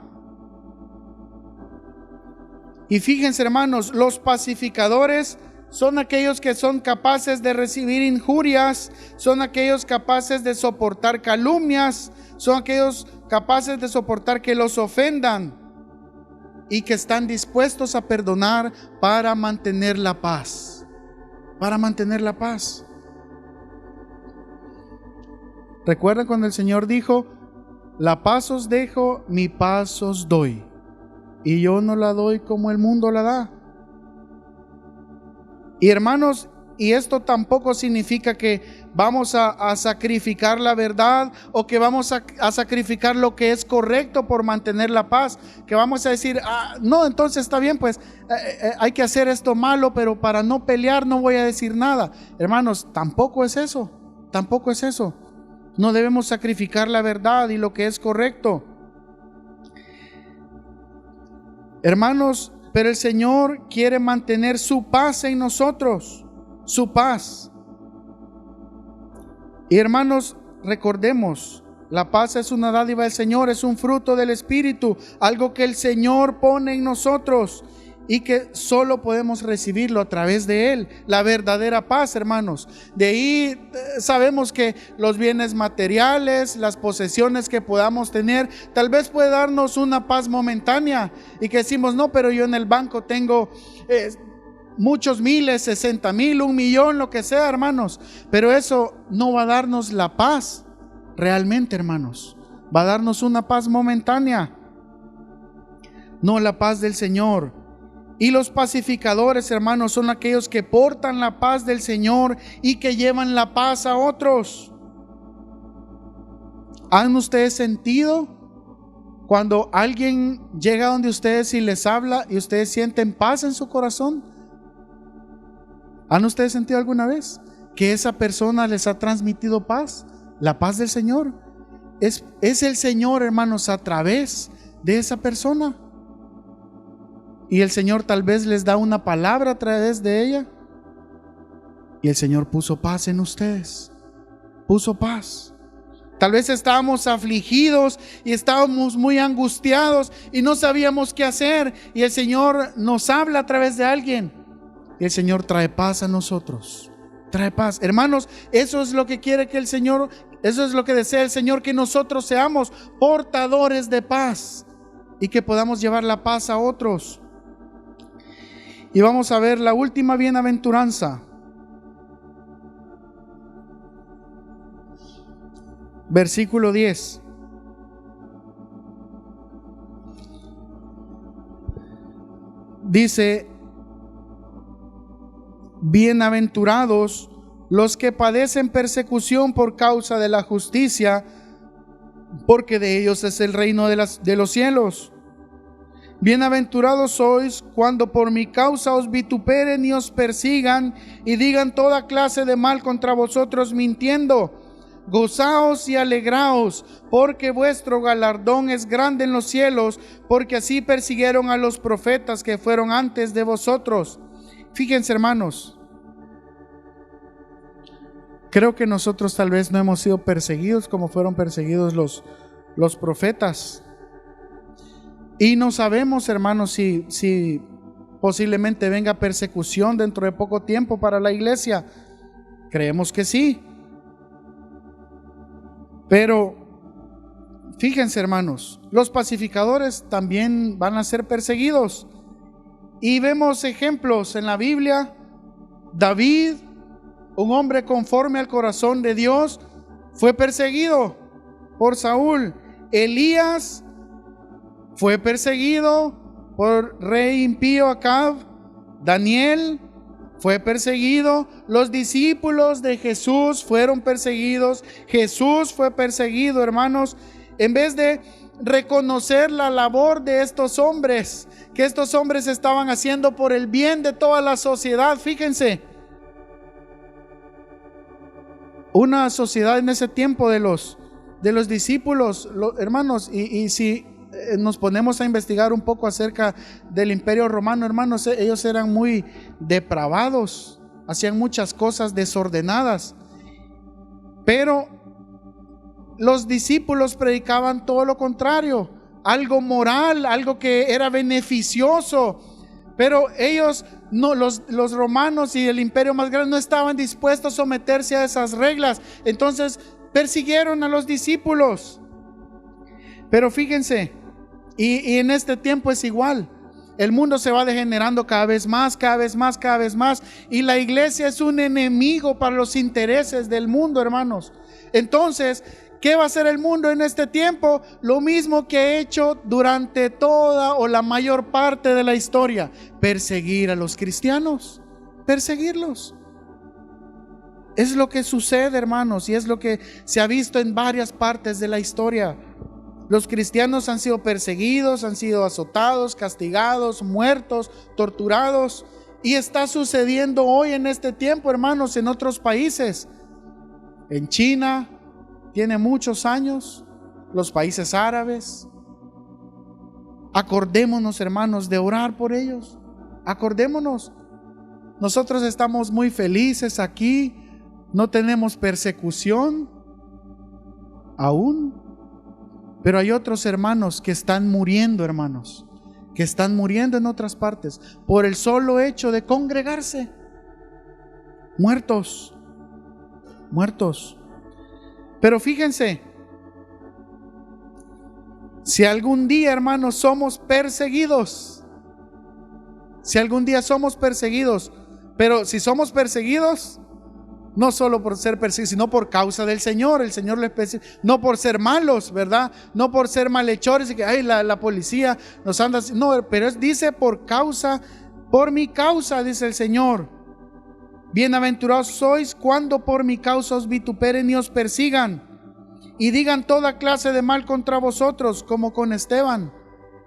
Y fíjense, hermanos, los pacificadores son aquellos que son capaces de recibir injurias, son aquellos capaces de soportar calumnias, son aquellos capaces de soportar que los ofendan y que están dispuestos a perdonar para mantener la paz. Para mantener la paz. ¿Recuerdan cuando el Señor dijo: la paz os dejo, mi paz os doy? Y yo no la doy como el mundo la da. Y hermanos, y esto tampoco significa que vamos a sacrificar la verdad o que vamos a sacrificar lo que es correcto por mantener la paz, que vamos a decir, no, entonces está bien, pues hay que hacer esto malo, pero para no pelear no voy a decir nada. Hermanos, tampoco es eso, tampoco es eso. No debemos sacrificar la verdad y lo que es correcto. Hermanos, pero el Señor quiere mantener su paz en nosotros, su paz. Y hermanos, recordemos, la paz es una dádiva del Señor, es un fruto del Espíritu, algo que el Señor pone en nosotros y que solo podemos recibirlo a través de Él, la verdadera paz, hermanos. De ahí sabemos que los bienes materiales, las posesiones que podamos tener, tal vez puede darnos una paz momentánea y que decimos, no, pero yo en el banco tengo muchos miles, 60,000, 1,000,000, lo que sea, hermanos, pero eso no va a darnos la paz realmente, hermanos. Va a darnos una paz momentánea, no la paz del Señor. Y los pacificadores, hermanos, son aquellos que portan la paz del Señor y que llevan la paz a otros. ¿Han ustedes sentido cuando alguien llega donde ustedes y les habla y ustedes sienten paz en su corazón? ¿Han ustedes sentido alguna vez que esa persona les ha transmitido paz? La paz del Señor. Es el Señor, hermanos, a través de esa persona. Y el Señor tal vez les da una palabra a través de ella. Y el Señor puso paz en ustedes. Puso paz. Tal vez estábamos afligidos y estábamos muy angustiados y no sabíamos qué hacer. Y el Señor nos habla a través de alguien. Y el Señor trae paz a nosotros. Trae paz. Hermanos, eso es lo que quiere que el Señor, eso es lo que desea el Señor, que nosotros seamos portadores de paz y que podamos llevar la paz a otros. Y vamos a ver la última bienaventuranza. Versículo 10. Dice: bienaventurados los que padecen persecución por causa de la justicia, porque de ellos es el reino de los cielos. Bienaventurados sois cuando por mi causa os vituperen y os persigan y digan toda clase de mal contra vosotros mintiendo. Gozaos y alegraos, porque vuestro galardón es grande en los cielos, porque así persiguieron a los profetas que fueron antes de vosotros. Fíjense, hermanos, creo que nosotros tal vez no hemos sido perseguidos como fueron perseguidos los profetas. Y no sabemos, hermanos, si posiblemente venga persecución dentro de poco tiempo para la iglesia. Creemos que sí. Pero fíjense, hermanos, los pacificadores también van a ser perseguidos. Y vemos ejemplos en la Biblia. David, un hombre conforme al corazón de Dios, fue perseguido por Saúl. Elías fue perseguido por rey impío Acab. Daniel fue perseguido. Los discípulos de Jesús fueron perseguidos. Jesús fue perseguido, hermanos. En vez de reconocer la labor de estos hombres, que estos hombres estaban haciendo por el bien de toda la sociedad. Fíjense, una sociedad en ese tiempo de los discípulos, hermanos, y si nos ponemos a investigar un poco acerca del Imperio Romano, hermanos, ellos eran muy depravados, hacían muchas cosas desordenadas, pero los discípulos predicaban todo lo contrario, algo moral, algo que era beneficioso. Pero ellos, no, los romanos y el imperio más grande no estaban dispuestos a someterse a esas reglas. Entonces persiguieron a los discípulos. Pero fíjense, y en este tiempo es igual. El mundo se va degenerando cada vez más, cada vez más, cada vez más. Y la iglesia es un enemigo para los intereses del mundo, hermanos. Entonces, ¿qué va a hacer el mundo en este tiempo? Lo mismo que ha hecho durante toda o la mayor parte de la historia: perseguir a los cristianos, perseguirlos. Es lo que sucede, hermanos, y es lo que se ha visto en varias partes de la historia. Los cristianos han sido perseguidos, han sido azotados, castigados, muertos, torturados, y está sucediendo hoy en este tiempo, hermanos, en otros países. En China tiene muchos años, los países árabes. Acordémonos, hermanos, de orar por ellos. Acordémonos. Nosotros estamos muy felices aquí. No tenemos persecución aún. Pero hay otros hermanos que están muriendo, hermanos, que están muriendo en otras partes por el solo hecho de congregarse. Muertos. Pero fíjense, si algún día, hermanos, somos perseguidos, pero si somos perseguidos, no solo por ser perseguidos, sino por causa del Señor. El Señor les persigue, no por ser malos, ¿verdad? No por ser malhechores y que ay, la policía nos anda, no, pero dice por mi causa, dice el Señor. Bienaventurados sois cuando por mi causa os vituperen y os persigan y digan toda clase de mal contra vosotros, como con Esteban.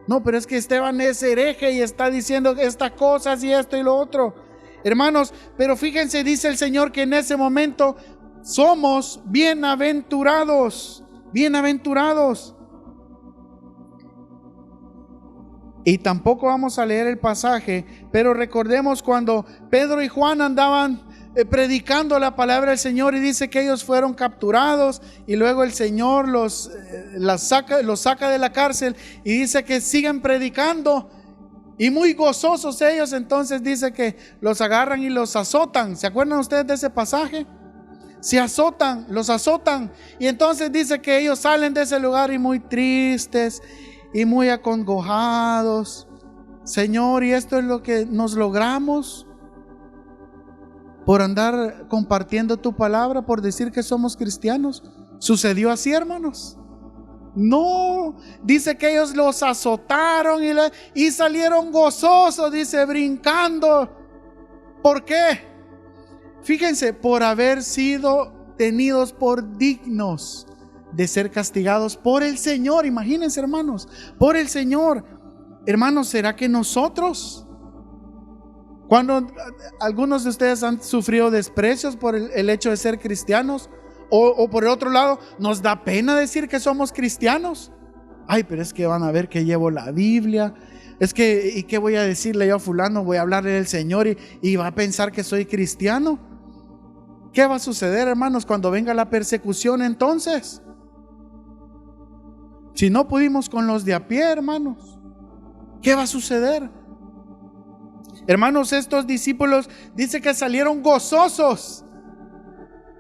No, pero es que Esteban es hereje y está diciendo estas cosas y esto y lo otro. Hermanos, pero fíjense, dice el Señor que en ese momento somos bienaventurados. Y tampoco vamos a leer el pasaje, pero recordemos cuando Pedro y Juan andaban predicando la palabra del Señor, y dice que ellos fueron capturados y luego el Señor los saca de la cárcel y dice que siguen predicando y muy gozosos ellos. Entonces dice que los agarran y los azotan. ¿Se acuerdan ustedes de ese pasaje? Los azotan, y entonces dice que ellos salen de ese lugar y muy tristes y muy acongojados. Señor, ¿y esto es lo que nos logramos por andar compartiendo tu palabra, por decir que somos cristianos? ¿Sucedió así, hermanos? No, dice que ellos los azotaron y salieron gozosos, dice, brincando. ¿Por qué? Fíjense, por haber sido tenidos por dignos de ser castigados por el Señor. Imagínense, hermanos, por el Señor. Hermanos, ¿será que nosotros, cuando algunos de ustedes han sufrido desprecios por el hecho de ser cristianos, o por el otro lado, nos da pena decir que somos cristianos? Ay, pero es que van a ver que llevo la Biblia, es que, ¿y qué voy a decirle yo a fulano? Voy a hablarle del Señor y va a pensar que soy cristiano. ¿Qué va a suceder, hermanos, cuando venga la persecución entonces? Si no pudimos con los de a pie, hermanos, ¿qué va a suceder? Hermanos, estos discípulos dice que salieron gozosos.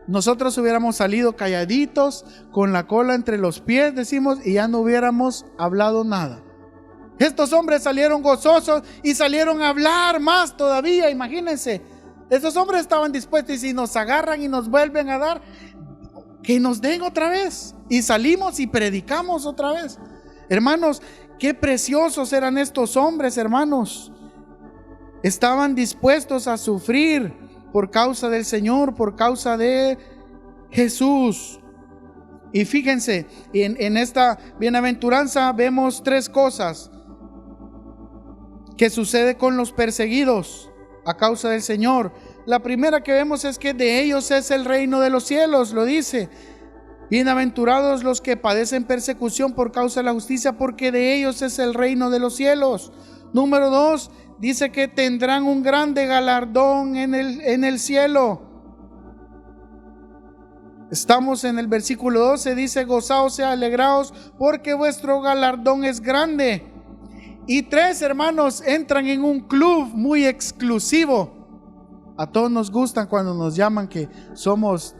Nosotros hubiéramos salido calladitos, con la cola entre los pies, decimos, y ya no hubiéramos hablado nada. Estos hombres salieron gozosos y salieron a hablar más todavía. Imagínense, estos hombres estaban dispuestos, y si nos agarran y nos vuelven a dar, que nos den otra vez, y salimos y predicamos otra vez. Hermanos, qué preciosos eran estos hombres, hermanos. Estaban dispuestos a sufrir por causa del Señor, por causa de Jesús. Y fíjense, en esta bienaventuranza vemos tres cosas que sucede con los perseguidos a causa del Señor. La primera que vemos es que de ellos es el reino de los cielos, lo dice. Bienaventurados los que padecen persecución por causa de la justicia, porque de ellos es el reino de los cielos. Número 2, dice que tendrán un grande galardón en el cielo. Estamos en el versículo 12, dice: gozaos y alegraos, porque vuestro galardón es grande. Y 3, hermanos, entran en un club muy exclusivo. A todos nos gustan cuando nos llaman que somos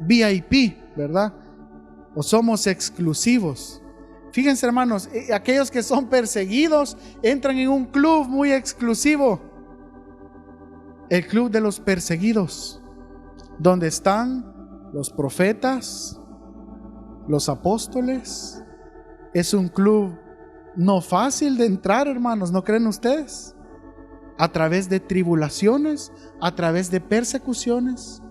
VIP, ¿verdad? O somos exclusivos. Fíjense, hermanos, aquellos que son perseguidos entran en un club muy exclusivo. El club de los perseguidos, donde están los profetas, los apóstoles. Es un club no fácil de entrar, hermanos, ¿no creen ustedes? a través de tribulaciones, a través de persecuciones.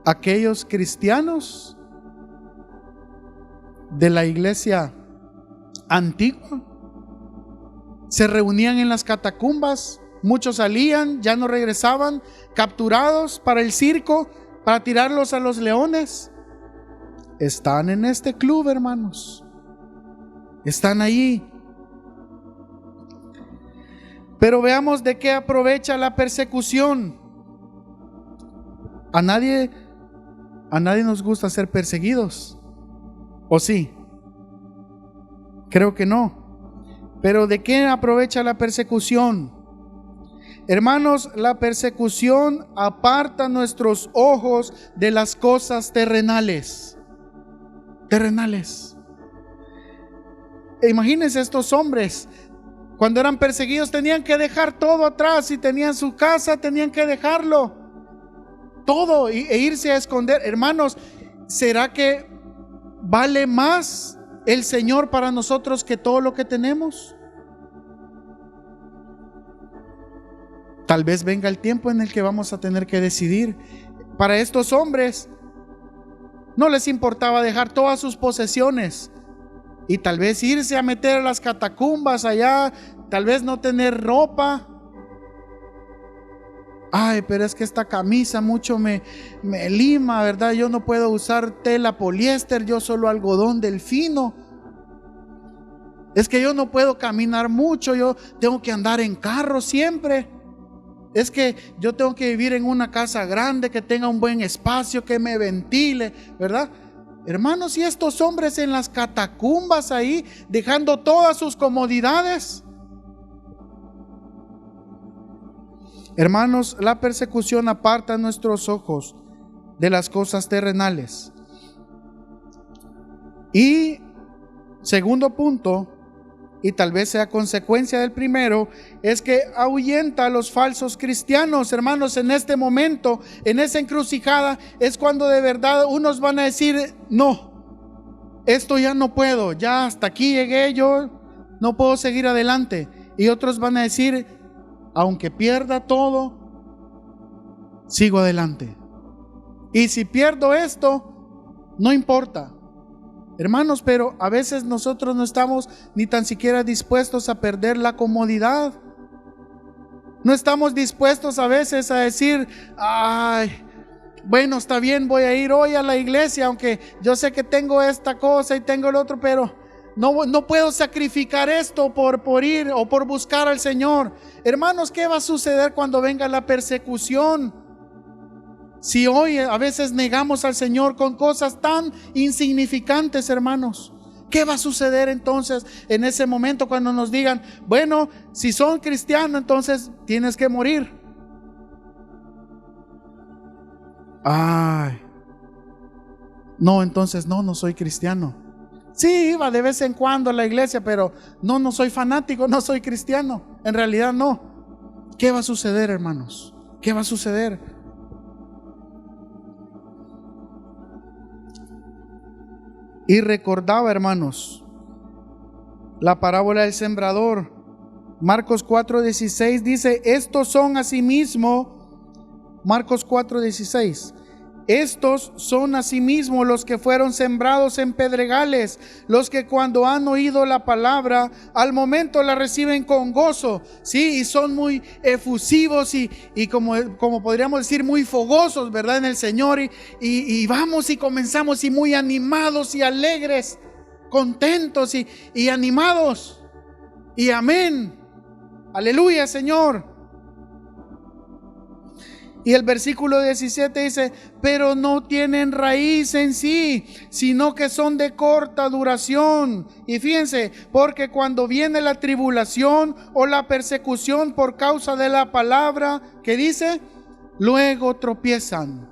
Aquellos cristianos de la iglesia antigua se reunían en las catacumbas, muchos salían, ya no regresaban, capturados para el circo, para tirarlos a los leones. Están en este club, hermanos, están allí. Pero veamos de qué aprovecha la persecución. A nadie nos gusta ser perseguidos, ¿o sí? Creo que no. Pero ¿de qué aprovecha la persecución? Hermanos, la persecución aparta nuestros ojos de las cosas terrenales. Terrenales. Imagínense, estos hombres, cuando eran perseguidos, tenían que dejar todo atrás. Si tenían su casa, tenían que dejarlo todo e irse a esconder. Hermanos, ¿será que vale más el Señor para nosotros que todo lo que tenemos? Tal vez venga el tiempo en el que vamos a tener que decidir. Para estos hombres no les importaba dejar todas sus posesiones y tal vez irse a meter a las catacumbas allá, tal vez no tener ropa. Ay, pero es que esta camisa mucho me lima, ¿verdad? Yo no puedo usar tela poliéster, yo solo algodón delfino. Es que yo no puedo caminar mucho, yo tengo que andar en carro siempre. Es que yo tengo que vivir en una casa grande, que tenga un buen espacio, que me ventile, ¿verdad? Hermanos, y estos hombres en las catacumbas ahí, dejando todas sus comodidades. Hermanos, la persecución aparta nuestros ojos de las cosas terrenales. Y segundo punto, y tal vez sea consecuencia del primero, es que ahuyenta a los falsos cristianos. Hermanos, en este momento, en esa encrucijada, es cuando de verdad unos van a decir: no, esto ya no puedo, ya hasta aquí llegué, yo no puedo seguir adelante. Y otros van a decir: aunque pierda todo, sigo adelante. Y si pierdo esto, no importa. Hermanos, pero a veces nosotros no estamos ni tan siquiera dispuestos a perder la comodidad. No estamos dispuestos a veces a decir: ay, bueno, está bien, voy a ir hoy a la iglesia, aunque yo sé que tengo esta cosa y tengo el otro, pero no puedo sacrificar esto por ir o por buscar al Señor. Hermanos, ¿qué va a suceder cuando venga la persecución? Si hoy a veces negamos al Señor con cosas tan insignificantes, hermanos, ¿qué va a suceder entonces en ese momento cuando nos digan: bueno, si son cristianos, entonces tienes que morir? Ay, no, entonces no soy cristiano. Sí, iba de vez en cuando a la iglesia, pero no soy fanático, no soy cristiano. En realidad no. ¿Qué va a suceder, hermanos? ¿Qué va a suceder? Y recordaba, hermanos, la parábola del sembrador. Marcos 4:16 dice: estos son asimismo, Marcos 4:16, estos son asimismo los que fueron sembrados en pedregales, los que cuando han oído la palabra, al momento la reciben con gozo, sí, y son muy efusivos y como podríamos decir, muy fogosos, ¿verdad?, en el Señor, y vamos y comenzamos y muy animados y alegres, contentos y animados, y amén, aleluya, Señor. Y el versículo 17 dice: pero no tienen raíz en sí, sino que son de corta duración. Y fíjense, porque cuando viene la tribulación o la persecución por causa de la palabra, ¿qué dice? Luego tropiezan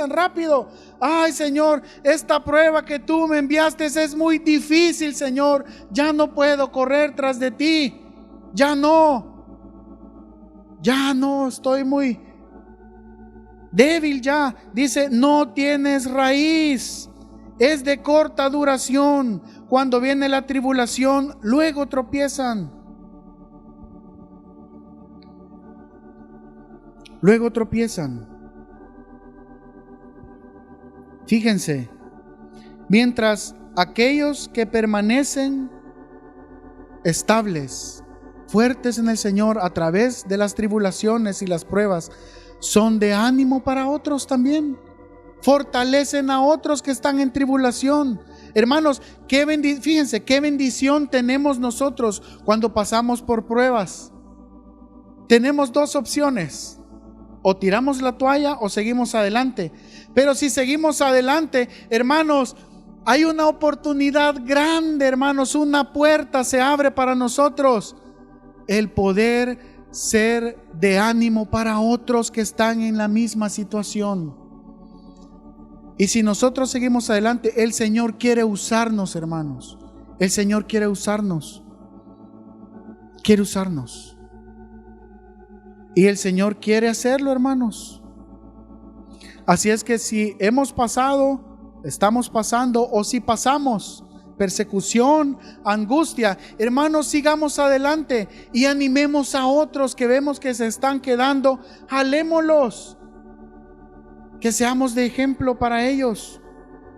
rápido. Ay, Señor, esta prueba que tú me enviaste es muy difícil, Señor. Ya no puedo correr tras de ti. Ya no, estoy muy débil ya. Dice: no tienes raíz, es de corta duración. Cuando viene la tribulación, luego tropiezan. luego tropiezan. Fíjense, mientras aquellos que permanecen estables, fuertes en el Señor a través de las tribulaciones y las pruebas, son de ánimo para otros también. Fortalecen a otros que están en tribulación. Hermanos, fíjense qué bendición tenemos nosotros cuando pasamos por pruebas. Tenemos dos opciones: o tiramos la toalla o seguimos adelante. Pero si seguimos adelante, hermanos, hay una oportunidad grande, hermanos, una puerta se abre para nosotros, el poder ser de ánimo para otros que están en la misma situación. Y si nosotros seguimos adelante, el Señor quiere usarnos, hermanos. El Señor quiere usarnos. Quiere usarnos. Y el Señor quiere hacerlo, hermanos. Así es que si hemos pasado, estamos pasando, o si pasamos persecución, angustia, hermanos, sigamos adelante y animemos a otros que vemos que se están quedando, jalémoslos, que seamos de ejemplo para ellos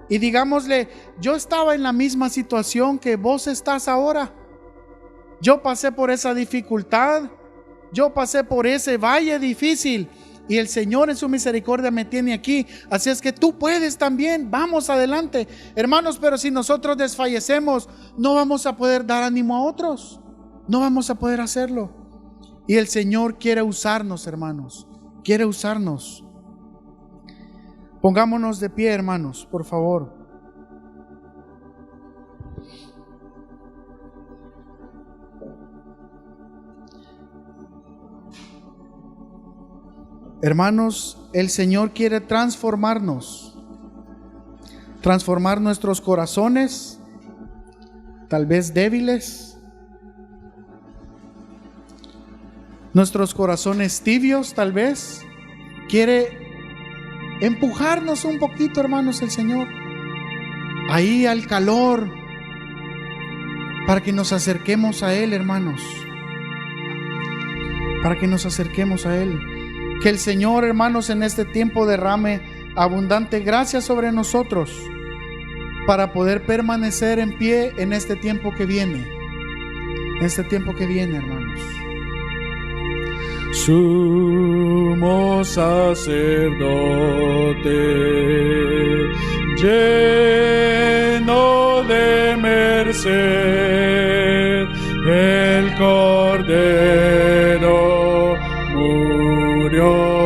y digámosle: yo estaba en la misma situación que vos estás ahora, yo pasé por esa dificultad, yo pasé por ese valle difícil y el Señor en su misericordia me tiene aquí. Así es que tú puedes también. Vamos adelante, hermanos. Pero si nosotros desfallecemos, no vamos a poder dar ánimo a otros. No vamos a poder hacerlo. Y el Señor quiere usarnos, hermanos. Quiere usarnos. Pongámonos de pie, hermanos, por favor. Hermanos, el Señor quiere transformarnos, transformar nuestros corazones, tal vez débiles, nuestros corazones tibios, tal vez. Quiere empujarnos un poquito, hermanos, el Señor, ahí al calor, para que nos acerquemos a Él, hermanos, para que nos acerquemos a Él. Que el Señor, hermanos, en este tiempo derrame abundante gracia sobre nosotros para poder permanecer en pie en este tiempo que viene. En este tiempo que viene, hermanos. Sumo sacerdote, lleno de merced, el Cordero murió